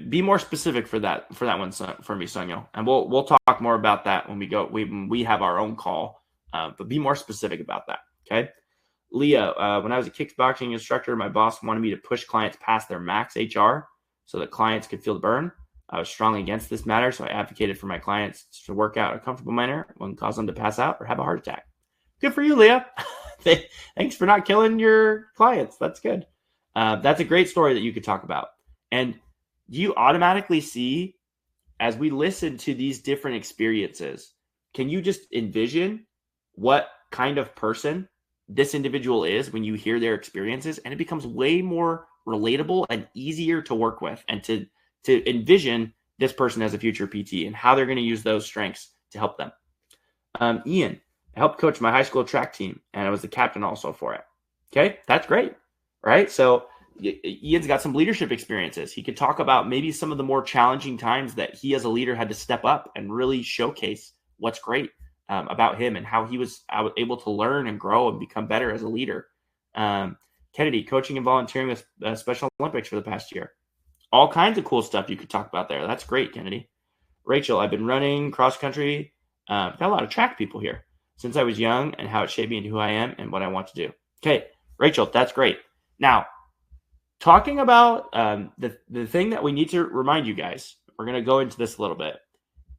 be more specific for that one for me, Sungyeol, and we'll talk more about that when we have our own call. But be more specific about that. Okay, Leah, when I was a kickboxing instructor, my boss wanted me to push clients past their max HR so that clients could feel the burn. I was strongly against this matter, so I advocated for my clients to work out in a comfortable manner, wouldn't cause them to pass out or have a heart attack. Good for you, Leah. Thanks for not killing your clients. That's good. That's a great story that you could talk about. And you automatically see, as we listen to these different experiences, can you just envision what kind of person this individual is when you hear their experiences? And it becomes way more relatable and easier to work with and to envision this person as a future PT and how they're going to use those strengths to help them. Ian, I helped coach my high school track team, and I was the captain also for it. Okay, that's great, right? So Ian's got some leadership experiences. He could talk about maybe some of the more challenging times that he as a leader had to step up and really showcase what's great about him and how he was able to learn and grow and become better as a leader. Kennedy, coaching and volunteering with Special Olympics for the past year. All kinds of cool stuff you could talk about there. That's great, Kennedy. Rachel, I've been running cross country. Got a lot of track people here since I was young and how it shaped me into who I am and what I want to do. Okay, Rachel, that's great. Now, talking about the thing that we need to remind you guys, we're going to go into this a little bit.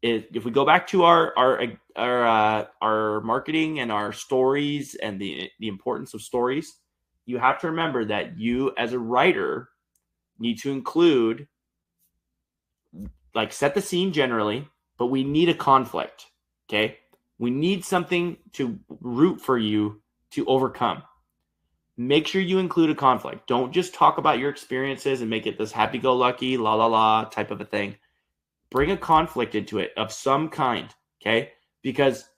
If we go back to our marketing and our stories and the importance of stories, you have to remember that you as a writer need to include, like, set the scene generally, but we need a conflict. Okay, we need something to root for you to overcome. make sure you include a conflict. Don't just talk about your experiences and make it this happy-go-lucky, la la la type of a thing. Bring a conflict into it of some kind, okay? Because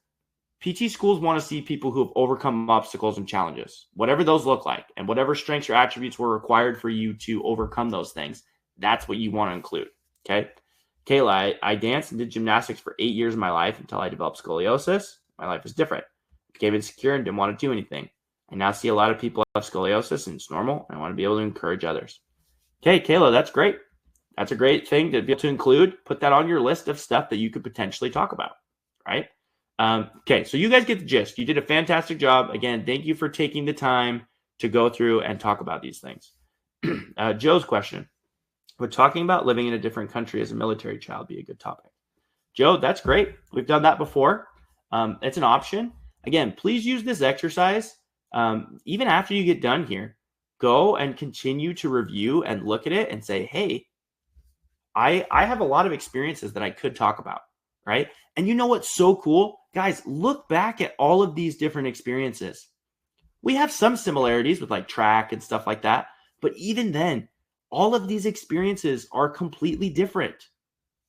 PT schools want to see people who have overcome obstacles and challenges, whatever those look like, and whatever strengths or attributes were required for you to overcome those things. That's what you want to include, okay? Kayla, I danced and did gymnastics for 8 years of my life until I developed scoliosis. My life was different. I became insecure and didn't want to do anything. I now see a lot of people have scoliosis and it's normal. And I want to be able to encourage others. Okay, Kayla, that's great. That's a great thing to be able to include. Put that on your list of stuff that you could potentially talk about, right? Okay, so you guys get the gist. You did a fantastic job. Again, thank you for taking the time to go through and talk about these things. Joe's question. Would talking about living in a different country as a military child be a good topic? Joe, that's great. We've done that before. It's an option. Again, please use this exercise. Even after you get done here, go and continue to review and look at it and say, hey, I have a lot of experiences that I could talk about, right? And you know what's so cool? Guys, look back at all of these different experiences. We have some similarities with like track and stuff like that, but even then, all of these experiences are completely different,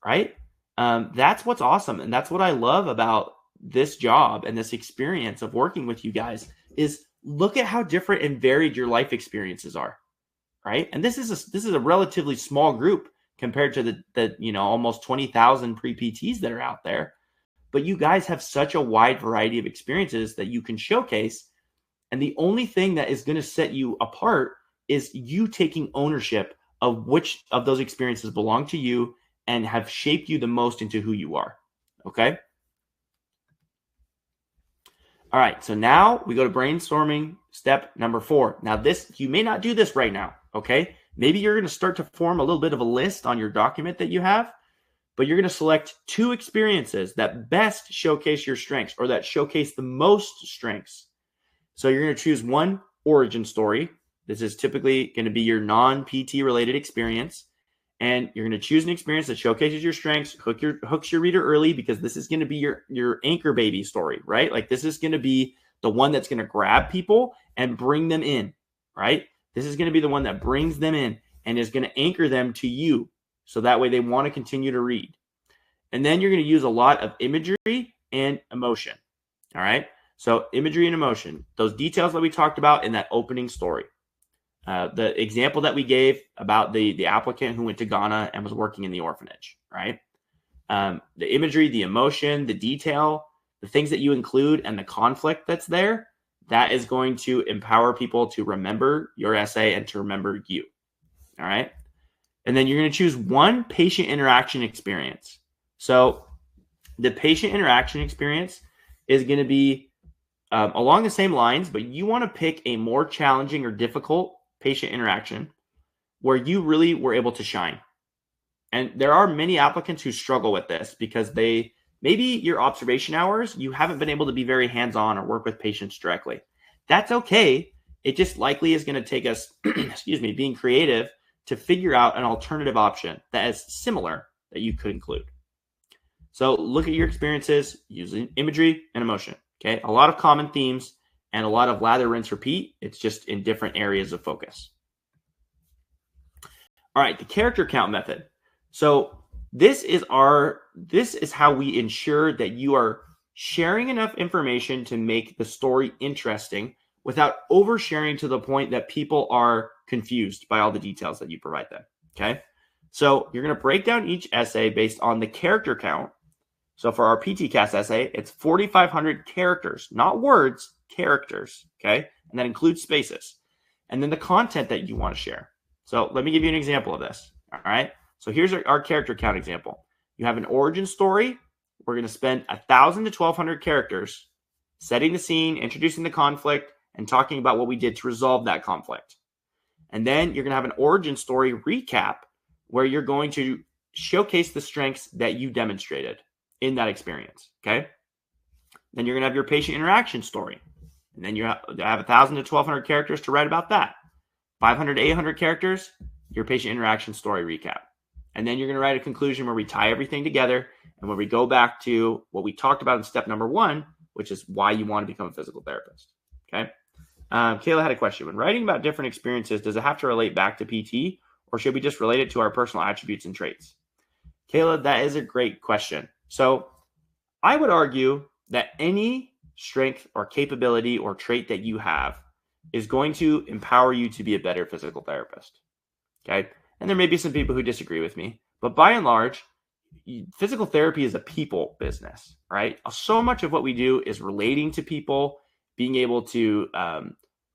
right? That's what's awesome. And that's what I love about this job and this experience of working with you guys is look at how different and varied your life experiences are, right? And this is a relatively small group compared to the almost 20,000 pre-PTs that are out there. But you guys have such a wide variety of experiences that you can showcase. And the only thing that is going to set you apart is you taking ownership of which of those experiences belong to you and have shaped you the most into who you are. Okay? All right, so now we go to brainstorming step number 4. Now this, you may not do this right now, okay? Maybe you're going to start to form a little bit of a list on your document that you have, but you're going to select 2 experiences that best showcase your strengths or that showcase the most strengths. So you're going to choose one origin story. This is typically going to be your non-PT related experience. And you're going to choose an experience that showcases your strengths, hooks your reader early, because this is going to be your anchor baby story, right? Like this is going to be the one that's going to grab people and bring them in, right? This is going to be the one that brings them in and is going to anchor them to you. So that way they want to continue to read. And then you're going to use a lot of imagery and emotion. All right. So imagery and emotion, those details that we talked about in that opening story. The example that we gave about the applicant who went to Ghana and was working in the orphanage, right? The imagery, the emotion, the detail, the things that you include and the conflict that's there, that is going to empower people to remember your essay and to remember you. All right. And then you're going to choose one patient interaction experience. So the patient interaction experience is going to be along the same lines, but you want to pick a more challenging or difficult patient interaction where you really were able to shine. And there are many applicants who struggle with this because maybe your observation hours, you haven't been able to be very hands-on or work with patients directly. That's okay. It just likely is going to take us, being creative to figure out an alternative option that is similar that you could include. So look at your experiences using imagery and emotion. Okay. A lot of common themes and a lot of lather, rinse, repeat. It's just in different areas of focus. All right. The character count method. So this is how we ensure that you are sharing enough information to make the story interesting without oversharing to the point that people are confused by all the details that you provide them. Okay. So you're going to break down each essay based on the character count. So for our PTCAS essay, it's 4,500 characters, not words, characters. Okay. And that includes spaces. And then the content that you want to share. So let me give you an example of this. All right. So here's our character count example. You have an origin story. We're going to spend 1,000 to 1,200 characters setting the scene, introducing the conflict, and talking about what we did to resolve that conflict. And then you're going to have an origin story recap where you're going to showcase the strengths that you demonstrated in that experience. Okay. Then you're going to have your patient interaction story. And then you have 1,000 to 1,200 characters to write about that. 500 to 800 characters, your patient interaction story recap. And then you're going to write a conclusion where we tie everything together and where we go back to what we talked about in step number 1, which is why you want to become a physical therapist. Okay. Kayla had a question. When writing about different experiences, does it have to relate back to PT, or should we just relate it to our personal attributes and traits? Kayla, that is a great question. So I would argue that any strength or capability or trait that you have is going to empower you to be a better physical therapist. Okay. And there may be some people who disagree with me, but by and large, physical therapy is a people business, right? So much of what we do is relating to people, being able to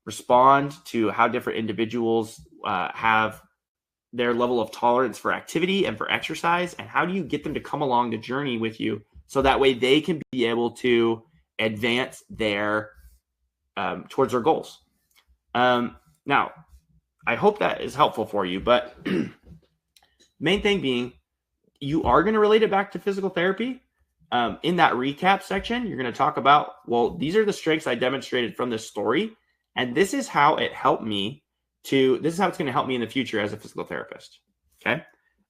respond to how different individuals have their level of tolerance for activity and for exercise, and how do you get them to come along the journey with you so that way they can be able to advance their towards their goals. Now, I hope that is helpful for you, but main thing being, you are going to relate it back to physical therapy. In that recap section, you're going to talk about, well, these are the strengths I demonstrated from this story, and this is how it helped me this is how it's going to help me in the future as a physical therapist. Okay.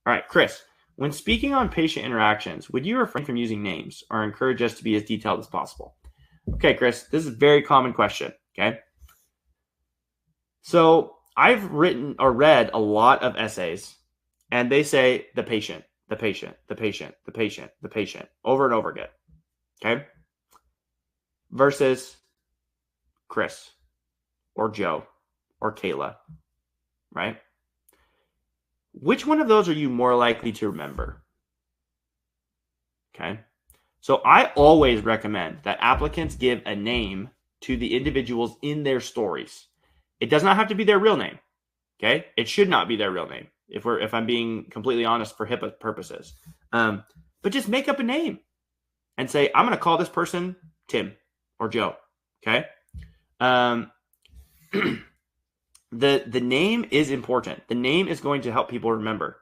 All right, Chris, when speaking on patient interactions, would you refrain from using names or encourage us to be as detailed as possible? Okay, Chris, this is a very common question. Okay. So I've written or read a lot of essays, and they say the patient, the patient, the patient, the patient, the patient over and over again. Okay. Versus Chris or Joe or Kayla, right? Which one of those are you more likely to remember? Okay. So I always recommend that applicants give a name to the individuals in their stories. It does not have to be their real name. Okay. It should not be their real name if I'm being completely honest for HIPAA purposes. But just make up a name and say, I'm going to call this person Tim or Joe. Okay. The name is important. The name is going to help people remember.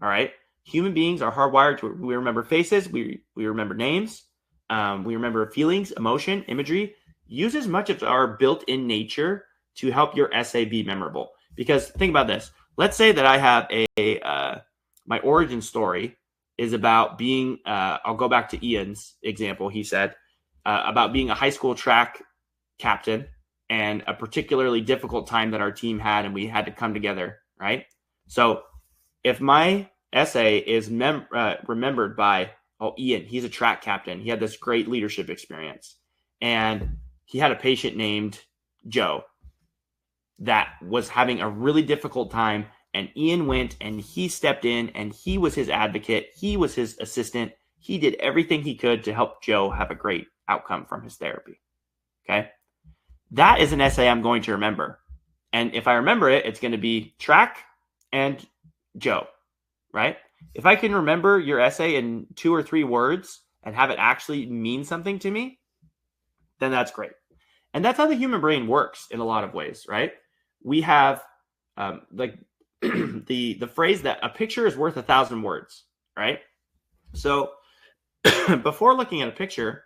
All right. Human beings are hardwired to, we remember faces. We remember names. We remember feelings, emotion, imagery. Use as much of our built-in nature to help your essay be memorable. Because think about this. Let's say that I have my origin story is about being, I'll go back to Ian's example. He said about being a high school track captain and a particularly difficult time that our team had, and we had to come together, right? So if my essay is remembered by, Ian, he's a track captain. He had this great leadership experience, and he had a patient named Joe that was having a really difficult time, and Ian went and he stepped in and he was his advocate. He was his assistant. He did everything he could to help Joe have a great outcome from his therapy. Okay. That is an essay I'm going to remember. And if I remember it, it's going to be track and Joe, right? If I can remember your essay in 2 or 3 words and have it actually mean something to me, then that's great. And that's how the human brain works in a lot of ways, right? We have the phrase that a picture is worth 1,000 words, right? So before looking at a picture,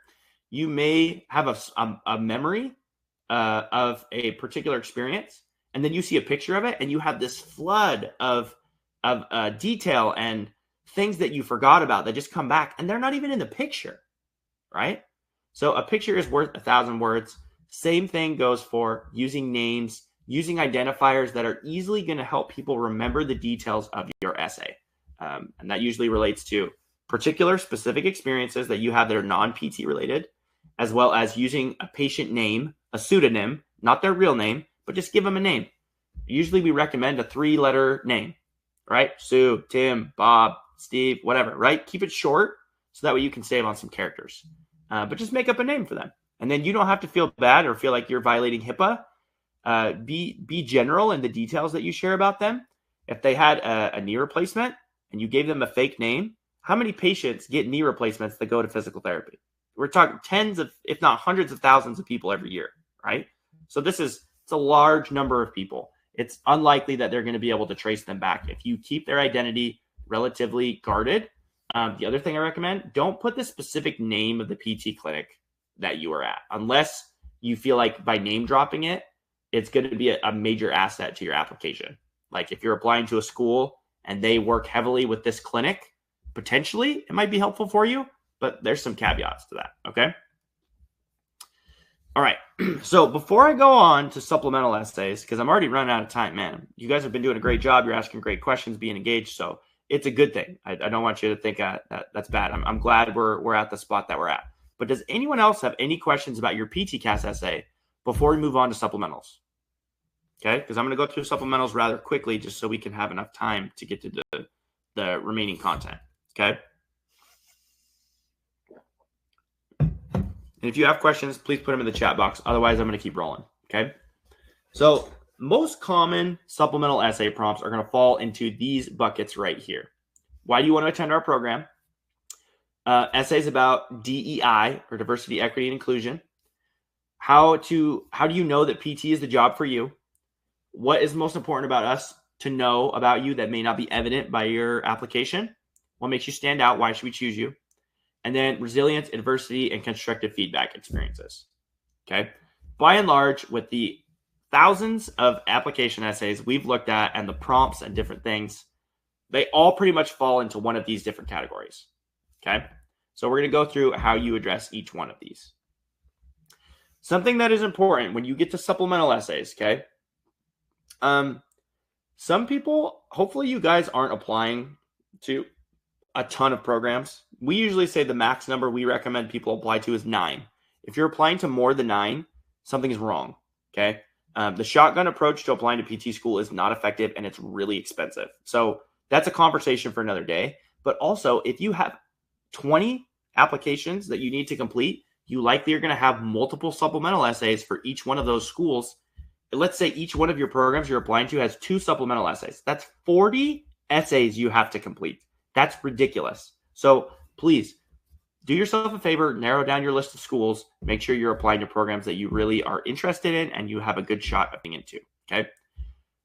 you may have a memory of a particular experience, and then you see a picture of it, and you have this flood of detail and things that you forgot about that just come back, and they're not even in the picture, right? So a picture is worth 1,000 words. Same thing goes for using names, using identifiers that are easily going to help people remember the details of your essay. And that usually relates to particular specific experiences that you have that are non-PT related, as well as using a patient name, a pseudonym, not their real name, but just give them a name. Usually we recommend a 3-letter name, right? Sue, Tim, Bob, Steve, whatever, right? Keep it short so that way you can save on some characters. But just make up a name for them. And then you don't have to feel bad or feel like you're violating HIPAA. Be general in the details that you share about them. If they had a knee replacement and you gave them a fake name, how many patients get knee replacements that go to physical therapy? We're talking tens of, if not hundreds of thousands of people every year, right? So it's a large number of people. It's unlikely that they're going to be able to trace them back if you keep their identity relatively guarded. The other thing I recommend, don't put the specific name of the PT clinic that you are at, unless you feel like by name dropping it, it's going to be a major asset to your application. Like if you're applying to a school and they work heavily with this clinic, potentially it might be helpful for you, but there's some caveats to that. Okay. All right. So before I go on to supplemental essays, because I'm already running out of time, man, you guys have been doing a great job. You're asking great questions, being engaged. So it's a good thing. I don't want you to think that's bad. I'm glad we're at the spot that we're at. But does anyone else have any questions about your PTCAS essay before we move on to supplementals? Okay, because I'm going to go through supplementals rather quickly just so we can have enough time to get to the remaining content. Okay. And if you have questions, please put them in the chat box. Otherwise, I'm going to keep rolling. Okay. So most common supplemental essay prompts are going to fall into these buckets right here. Why do you want to attend our program? Essays about DEI, or diversity, equity, and inclusion. How do you know that PT is the job for you? What is most important about us to know about you that may not be evident by your application? What makes you stand out? Why should we choose you? And then resilience, adversity, and constructive feedback experiences. Okay. By and large, with the thousands of application essays we've looked at and the prompts and different things, they all pretty much fall into one of these different categories. Okay. So we're going to go through how you address each one of these. Something that is important when you get to supplemental essays. Okay. Some people, hopefully you guys aren't applying to a ton of programs. We usually say the max number we recommend people apply to is 9. If you're applying to more than 9, something is wrong. Okay. The shotgun approach to applying to PT school is not effective and it's really expensive. So that's a conversation for another day. But also, if you have 20 applications that you need to complete, you likely are going to have multiple supplemental essays for each one of those schools. Let's say each one of your programs you're applying to has 2 supplemental essays. That's 40 essays you have to complete. That's ridiculous. So please do yourself a favor, narrow down your list of schools, make sure you're applying to programs that you really are interested in and you have a good shot of getting into. Okay.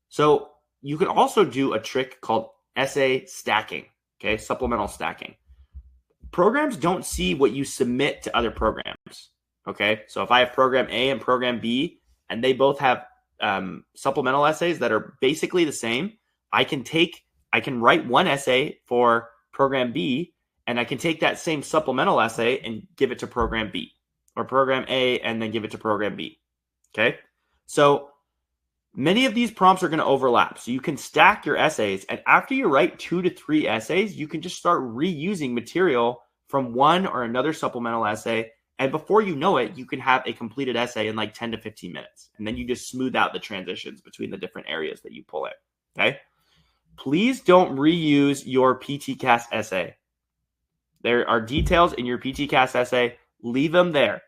So you can also do a trick called essay stacking. Okay. Supplemental stacking. Programs don't see what you submit to other programs. Okay. So if I have program A and program B and they both have supplemental essays that are basically the same, I can write one essay for program B, and I can take that same supplemental essay and give it to program B, or program A and then give it to program B. Okay. So many of these prompts are going to overlap. So you can stack your essays, and after you write 2 to 3 essays, you can just start reusing material from one or another supplemental essay. And before you know it, you can have a completed essay in like 10 to 15 minutes. And then you just smooth out the transitions between the different areas that you pull in. Okay. Please don't reuse your PTCAS essay. There are details in your PTCAS essay. Leave them there.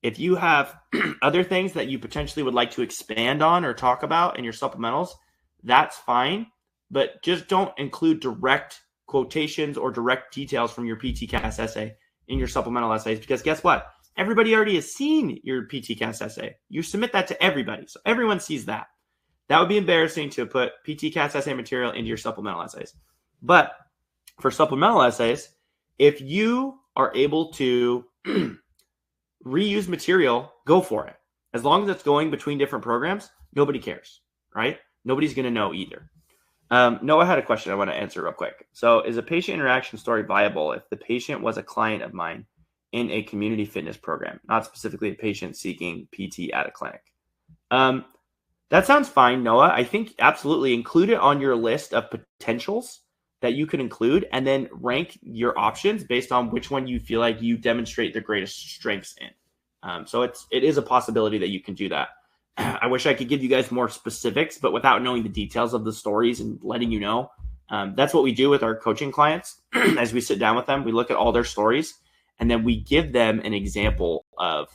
If you have other things that you potentially would like to expand on or talk about in your supplementals, that's fine. But just don't include direct quotations or direct details from your PTCAS essay in your supplemental essays, because guess what? Everybody already has seen your PTCAS essay. You submit that to everybody, so everyone sees that. That would be embarrassing to put PTCAS essay material into your supplemental essays. But for supplemental essays, if you are able to reuse material, go for it. As long as it's going between different programs, nobody cares, right? Nobody's going to know either. Noah had a question I want to answer real quick. So is a patient interaction story viable if the patient was a client of mine in a community fitness program, not specifically a patient seeking PT at a clinic? That sounds fine, Noah. I think absolutely include it on your list of potentials that you could include, and then rank your options based on which one you feel like you demonstrate the greatest strengths in. So it is a possibility that you can do that. I wish I could give you guys more specifics, but without knowing the details of the stories and letting you know, that's what we do with our coaching clients. As we sit down with them, we look at all their stories, and then we give them an example of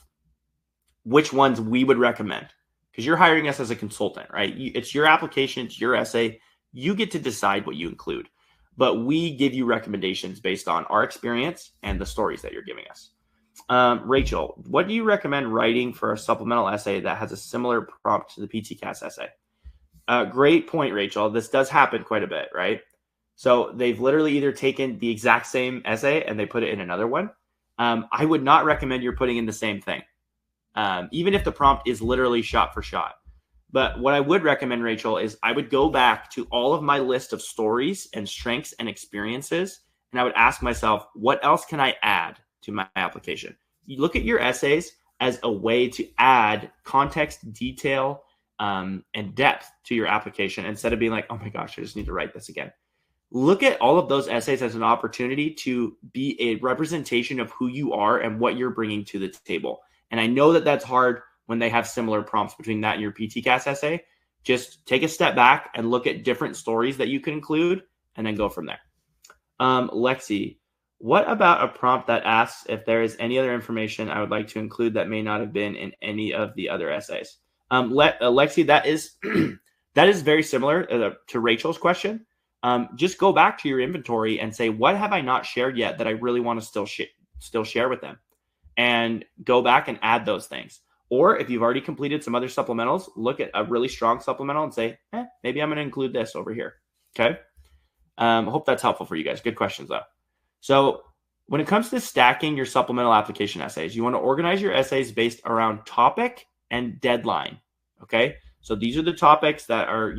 which ones we would recommend. Because you're hiring us as a consultant, right? It's your application, it's your essay. You get to decide what you include. But we give you recommendations based on our experience and the stories that you're giving us. Rachel, what do you recommend writing for a supplemental essay that has a similar prompt to the PTCAS essay? Great point, Rachel. This does happen quite a bit, right? So they've literally either taken the exact same essay and they put it in another one. I would not recommend you're putting in the same thing, even if the prompt is literally shot for shot. But what I would recommend, Rachel, is I would go back to all of my list of stories and strengths and experiences, and I would ask myself, what else can I add to my application? You look at your essays. as a way to add context, detail, and depth to your application instead of being like, oh my gosh, I just need to write this again. Look at all of those essays as an opportunity to be a representation of who you are and what you're bringing to the table. And I know that that's hard when they have similar prompts between that and your PTCAS essay. Just take a step back and look at different stories that you can include and then go from there. Lexi, what about a prompt that asks if there is any other information I would like to include that may not have been in any of the other essays? Lexi, that is very similar to Rachel's question. Just go back to your inventory and say, what have I not shared yet that I really want to still share with them? And go back and add those things. Or if you've already completed some other supplementals, look at a really strong supplemental and say, maybe I'm going to include this over here. Okay. Hope that's helpful for you guys. Good questions though. So when it comes to stacking your supplemental application essays, you want to organize your essays based around topic and deadline. Okay. So these are the topics that are,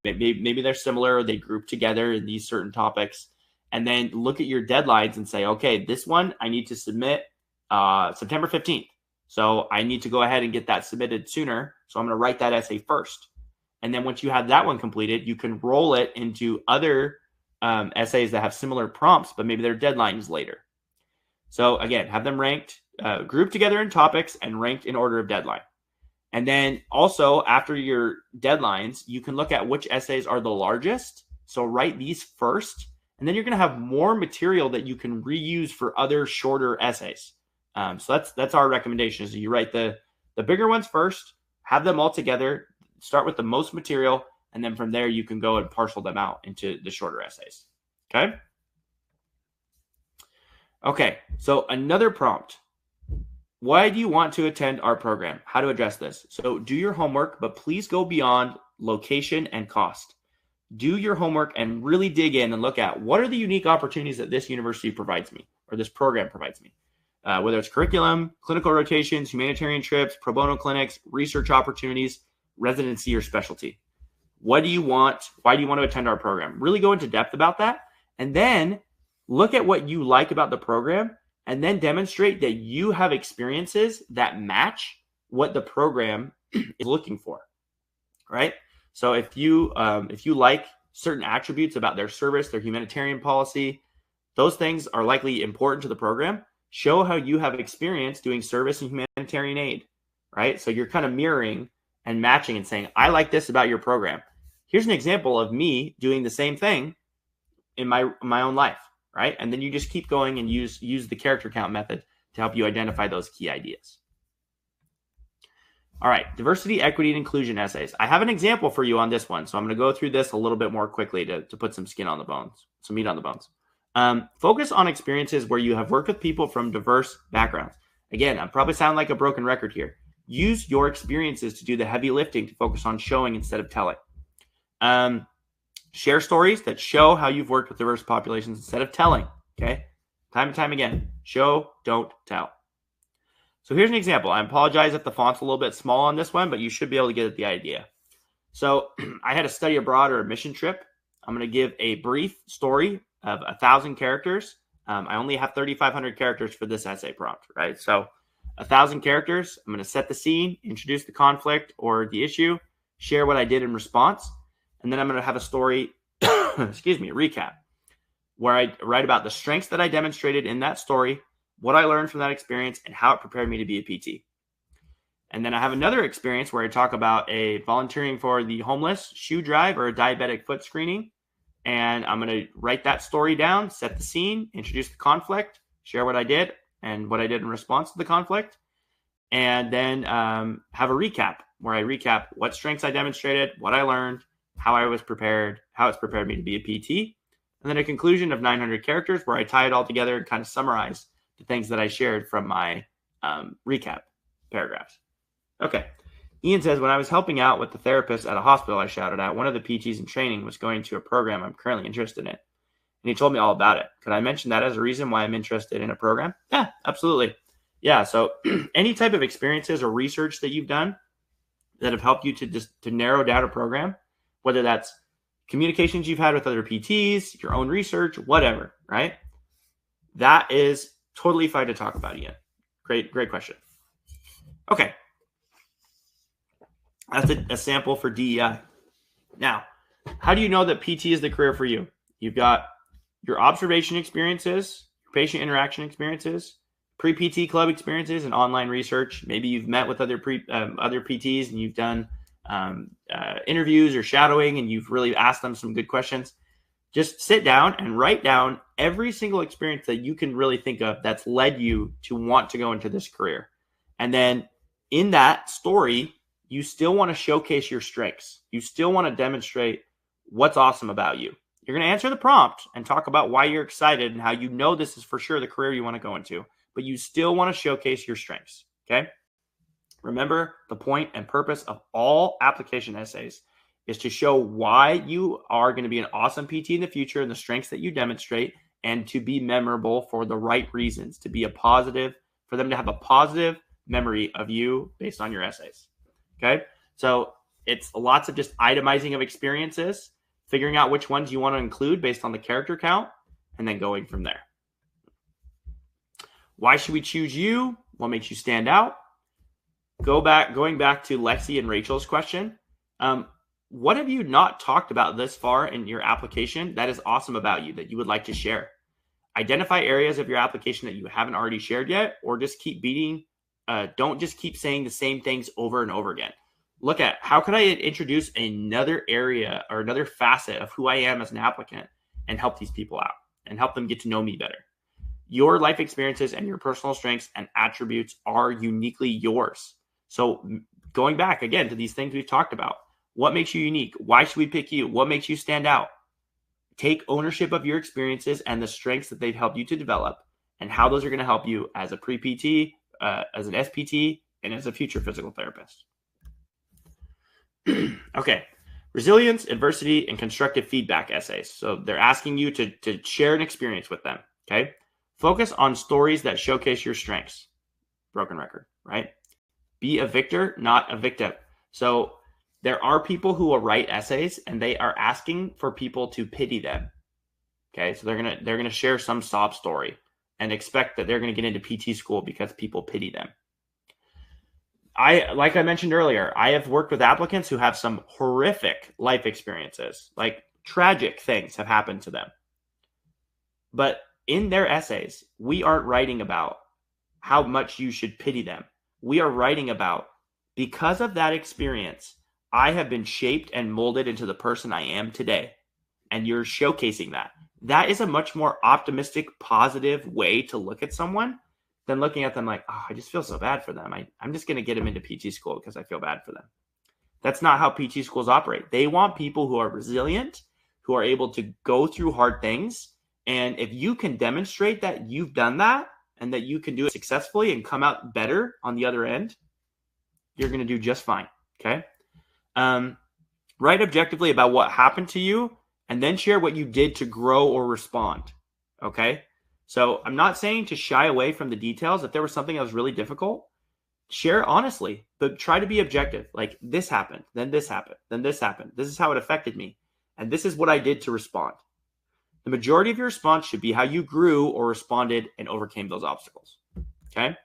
maybe they're similar or they group together in these certain topics. And then look at your deadlines and say, okay, this one I need to submit September 15th. So I need to go ahead and get that submitted sooner. So I'm going to write that essay first. And then once you have that one completed, you can roll it into other essays that have similar prompts, but maybe their deadline is later. So again, have them ranked, grouped together in topics and ranked in order of deadline. And then also after your deadlines, you can look at which essays are the largest. So write these first, and then you're going to have more material that you can reuse for other shorter essays. So that's our recommendation is you write the bigger ones first, have them all together, start with the most material, and then from there you can go and parcel them out into the shorter essays. Okay, so another prompt. Why do you want to attend our program? How to address this. So do your homework, but please go beyond location and cost. Do your homework and really dig in and look at what are the unique opportunities that this university provides me or this program provides me. Whether it's curriculum, clinical rotations, humanitarian trips, pro bono clinics, research opportunities, residency, or specialty. What do you want? Why do you want to attend our program? Really go into depth about that. And then look at what you like about the program and then demonstrate that you have experiences that match what the program is looking for, right? So if you like certain attributes about their service, their humanitarian policy, those things are likely important to the program. Show how you have experience doing service and humanitarian aid, right? So you're kind of mirroring and matching and saying, I like this about your program. Here's an example of me doing the same thing in my own life, right? And then you just keep going and use the character count method to help you identify those key ideas. All right, diversity, equity, and inclusion essays. I have an example for you on this one. So I'm going to go through this a little bit more quickly to put some skin on the bones, some meat on the bones. Focus on experiences where you have worked with people from diverse backgrounds. Again, I probably sound like a broken record here. Use your experiences to do the heavy lifting to focus on showing instead of telling. Share stories that show how you've worked with diverse populations instead of telling. Okay, time and time again. Show, don't tell. So here's an example. I apologize if the font's a little bit small on this one, but you should be able to get at the idea. So I had a study abroad or a mission trip. I'm going to give a brief story of 1,000 characters. I only have 3,500 characters for this essay prompt, right? So 1,000 characters. I'm going to set the scene, introduce the conflict or the issue, share what I did in response, and then I'm going to have a story, recap, where I write about the strengths that I demonstrated in that story, what I learned from that experience, and how it prepared me to be a PT. And then I have another experience where I talk about a volunteering for the homeless shoe drive or a diabetic foot screening. And I'm going to write that story down, set the scene, introduce the conflict, share what I did and what I did in response to the conflict. And then have a recap where I recap what strengths I demonstrated, what I learned, how I was prepared, how it's prepared me to be a PT. And then a conclusion of 900 characters where I tie it all together and kind of summarize the things that I shared from my recap paragraphs. Okay. Ian says, when I was helping out with the therapist at a hospital I shouted at, one of the PTs in training was going to a program I'm currently interested in. And he told me all about it. Could I mention that as a reason why I'm interested in a program? Yeah, absolutely. Yeah. So any type of experiences or research that you've done that have helped you to narrow down a program, whether that's communications you've had with other PTs, your own research, whatever, right? That is totally fine to talk about, Ian. Great question. Okay. That's a sample for DEI. Now, how do you know that PT is the career for you? You've got your observation experiences, your patient interaction experiences, pre-PT club experiences, and online research. Maybe you've met with other PTs and you've done interviews or shadowing, and you've really asked them some good questions. Just sit down and write down every single experience that you can really think of that's led you to want to go into this career. And then in that story, you still want to showcase your strengths. You still want to demonstrate what's awesome about you. You're going to answer the prompt and talk about why you're excited and how you know this is for sure the career you want to go into, but you still want to showcase your strengths, okay? Remember, the point and purpose of all application essays is to show why you are going to be an awesome PT in the future and the strengths that you demonstrate, and to be memorable for the right reasons, to be a positive, for them to have a positive memory of you based on your essays. Okay, so it's lots of just itemizing of experiences, figuring out which ones you want to include based on the character count, and then going from there. Why should we choose you? What makes you stand out? Going back to Lexi and Rachel's question, what have you not talked about this far in your application that is awesome about you that you would like to share? Identify areas of your application that you haven't already shared yet, or just keep don't just keep saying the same things over and over again. Look at how can I introduce another area or another facet of who I am as an applicant and help these people out and help them get to know me better. Your life experiences and your personal strengths and attributes are uniquely yours. So going back again to these things we've talked about, what makes you unique? Why should we pick you? What makes you stand out? Take ownership of your experiences and the strengths that they've helped you to develop and how those are going to help you as a pre-PT, as an SPT, and as a future physical therapist. Okay. Resilience, adversity, and constructive feedback essays. So they're asking you to share an experience with them. Okay. Focus on stories that showcase your strengths. Broken record, right? Be a victor, not a victim. So there are people who will write essays and they are asking for people to pity them. Okay. So they're gonna share some sob story and expect that they're going to get into PT school because people pity them. Like I mentioned earlier, I have worked with applicants who have some horrific life experiences, like tragic things have happened to them. But in their essays, we aren't writing about how much you should pity them. We are writing about, because of that experience, I have been shaped and molded into the person I am today. And you're showcasing that. That is a much more optimistic, positive way to look at someone than looking at them like, oh, I just feel so bad for them. I'm just going to get them into PT school because I feel bad for them. That's not how PT schools operate. They want people who are resilient, who are able to go through hard things. And if you can demonstrate that you've done that and that you can do it successfully and come out better on the other end, you're going to do just fine. Okay. Write objectively about what happened to you and then share what you did to grow or respond. Okay. So I'm not saying to shy away from the details. If there was something that was really difficult, share honestly, but try to be objective. Like, this happened, then this happened, then this happened. This is how it affected me. And this is what I did to respond. The majority of your response should be how you grew or responded and overcame those obstacles. Okay.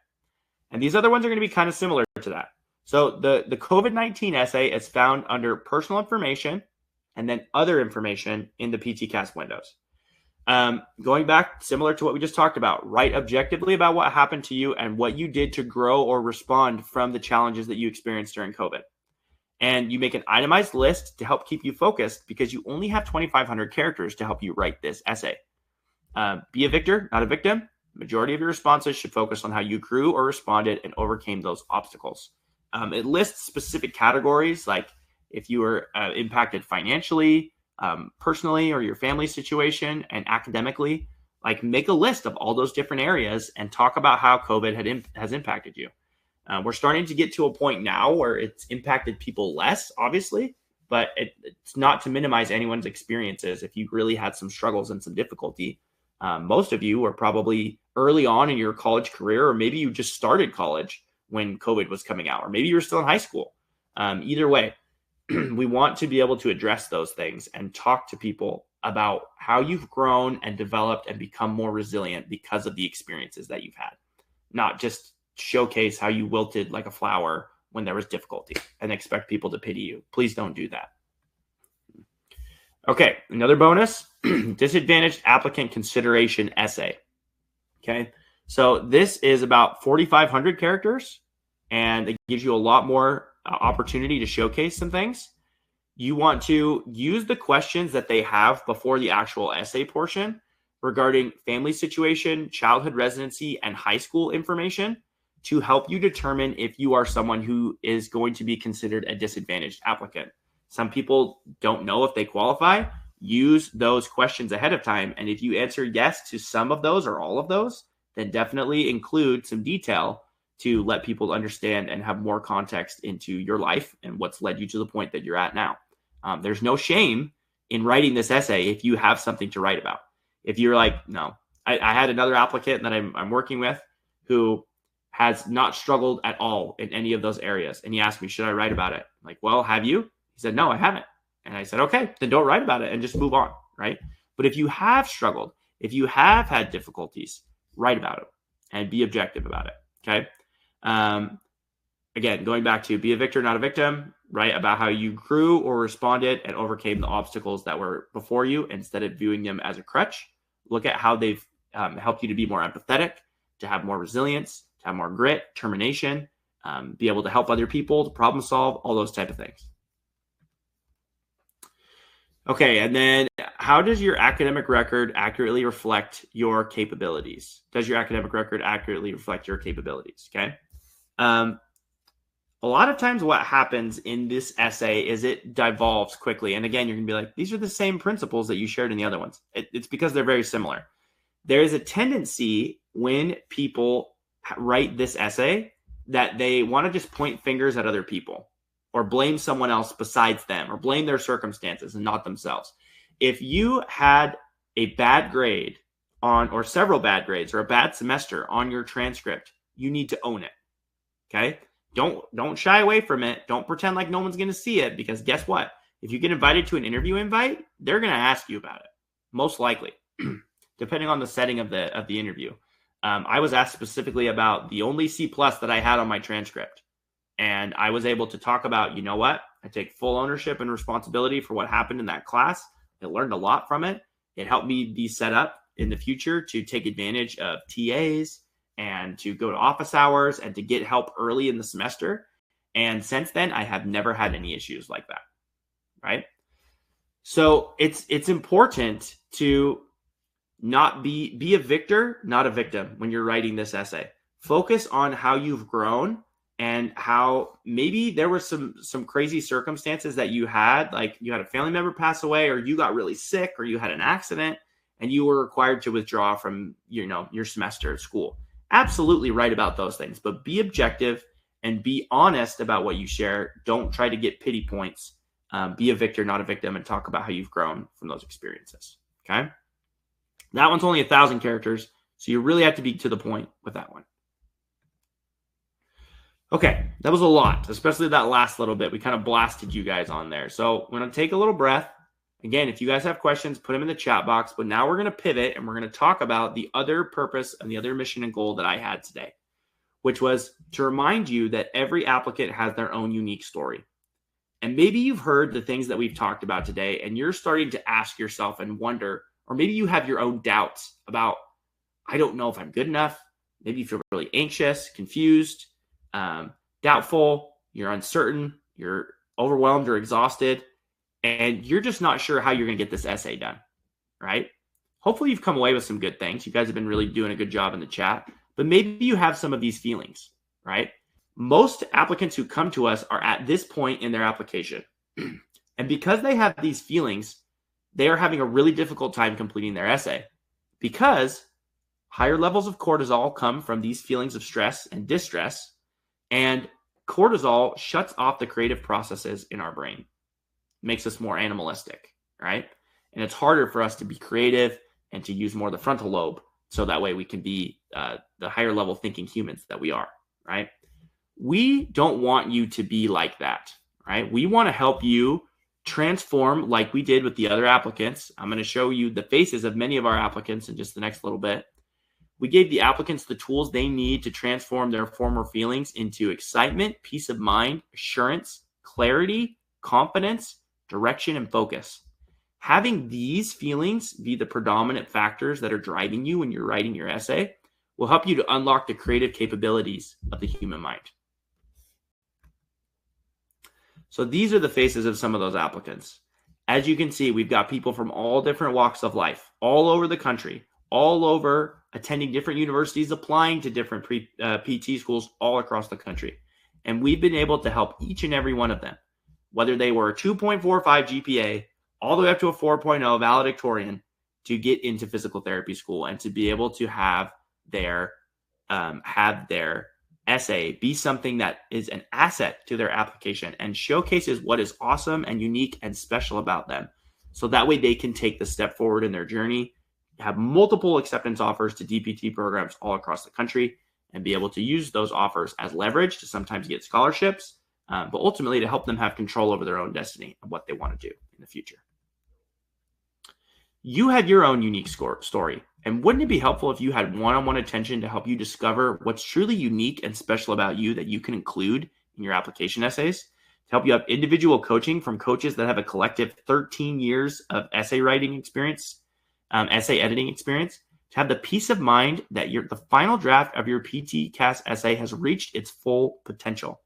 And these other ones are going to be kind of similar to that. So the COVID-19 essay is found under personal information and then other information in the PTCAS windows. Going back, similar to what we just talked about, write objectively about what happened to you and what you did to grow or respond from the challenges that you experienced during COVID. And you make an itemized list to help keep you focused because you only have 2,500 characters to help you write this essay. Be a victor, not a victim. Majority of your responses should focus on how you grew or responded and overcame those obstacles. It lists specific categories, like if you were impacted financially, personally, or your family situation, and academically. Like, make a list of all those different areas and talk about how COVID has impacted you. We're starting to get to a point now where it's impacted people less, obviously, but it's not to minimize anyone's experiences. If you really had some struggles and some difficulty, most of you were probably early on in your college career, or maybe you just started college when COVID was coming out, or maybe you were still in high school. Either way, we want to be able to address those things and talk to people about how you've grown and developed and become more resilient because of the experiences that you've had, not just showcase how you wilted like a flower when there was difficulty and expect people to pity you. Please don't do that. Okay, another bonus, disadvantaged applicant consideration essay. Okay, so this is about 4,500 characters, and it gives you a lot more opportunity to showcase some things. You want to use the questions that they have before the actual essay portion regarding family situation, childhood residency, and high school information to help you determine if you are someone who is going to be considered a disadvantaged applicant. Some people don't know if they qualify. Use those questions ahead of time. And if you answer yes to some of those or all of those, then definitely include some detail to let people understand and have more context into your life and what's led you to the point that you're at now. There's no shame in writing this essay if you have something to write about. If you're like, no, I had another applicant that I'm working with who has not struggled at all in any of those areas. And he asked me, should I write about it? I'm like, well, have you? He said, no, I haven't. And I said, okay, then don't write about it and just move on, right? But if you have struggled, if you have had difficulties, write about it and be objective about it, okay? Again, going back to be a victor, not a victim, right? About how you grew or responded and overcame the obstacles that were before you instead of viewing them as a crutch. Look at how they've helped you to be more empathetic, to have more resilience, to have more grit, determination, be able to help other people, to problem solve, all those type of things. Okay, and then how does your academic record accurately reflect your capabilities? Does your academic record accurately reflect your capabilities? Okay. A lot of times what happens in this essay is it devolves quickly. And again, you're going to be like, these are the same principles that you shared in the other ones. It's because they're very similar. There is a tendency when people write this essay that they want to just point fingers at other people or blame someone else besides them or blame their circumstances and not themselves. If you had a bad grade on, or several bad grades or a bad semester on your transcript, you need to own it. Okay. Don't shy away from it. Don't pretend like no one's going to see it, because guess what? If you get invited to an interview invite, they're going to ask you about it. Most likely, depending on the setting of the interview. I was asked specifically about the only C+ that I had on my transcript. And I was able to talk about, you know what? I take full ownership and responsibility for what happened in that class. I learned a lot from it. It helped me be set up in the future to take advantage of TAs and to go to office hours and to get help early in the semester. And since then, I have never had any issues like that, right? So it's important to not be a victor, not a victim when you're writing this essay. Focus on how you've grown and how maybe there were some crazy circumstances that you had, like you had a family member pass away, or you got really sick, or you had an accident and you were required to withdraw from your semester at school. Absolutely write about those things, but be objective and be honest about what you share. Don't try to get pity points. Be a victor, not a victim, and talk about how you've grown from those experiences. Okay. That one's only 1,000 characters, so you really have to be to the point with that one. Okay, that was a lot, especially that last little bit. We kind of blasted you guys on there. So I'm going to take a little breath. Again, if you guys have questions, put them in the chat box. But now we're going to pivot and we're going to talk about the other purpose and the other mission and goal that I had today, which was to remind you that every applicant has their own unique story. And maybe you've heard the things that we've talked about today, and you're starting to ask yourself and wonder, or maybe you have your own doubts about, I don't know if I'm good enough. Maybe you feel really anxious, confused, doubtful, you're uncertain, you're overwhelmed or exhausted, and you're just not sure how you're going to get this essay done, right? Hopefully you've come away with some good things. You guys have been really doing a good job in the chat, but maybe you have some of these feelings, right? Most applicants who come to us are at this point in their application. And because they have these feelings, they are having a really difficult time completing their essay, because higher levels of cortisol come from these feelings of stress and distress, and cortisol shuts off the creative processes in our brain. Makes us more animalistic, right? And it's harder for us to be creative and to use more of the frontal lobe, so that way we can be the higher level thinking humans that we are, right? We don't want you to be like that, right? We want to help you transform like we did with the other applicants. I'm going to show you the faces of many of our applicants in just the next little bit. We gave the applicants the tools they need to transform their former feelings into excitement, peace of mind, assurance, clarity, confidence, direction, and focus. Having these feelings be the predominant factors that are driving you when you're writing your essay will help you to unlock the creative capabilities of the human mind. So these are the faces of some of those applicants. As you can see, we've got people from all different walks of life, all over the country, all over, attending different universities, applying to different PT schools all across the country. And we've been able to help each and every one of them, whether they were a 2.45 GPA, all the way up to a 4.0 valedictorian, to get into physical therapy school and to be able to have their essay be something that is an asset to their application and showcases what is awesome and unique and special about them. So that way they can take the step forward in their journey, have multiple acceptance offers to DPT programs all across the country, and be able to use those offers as leverage to sometimes get scholarships, but ultimately to help them have control over their own destiny and what they want to do in the future. You have your own unique story, and wouldn't it be helpful if you had one-on-one attention to help you discover what's truly unique and special about you that you can include in your application essays, to help you have individual coaching from coaches that have a collective 13 years of essay writing experience, essay editing experience, to have the peace of mind that the final draft of your PTCAS essay has reached its full potential,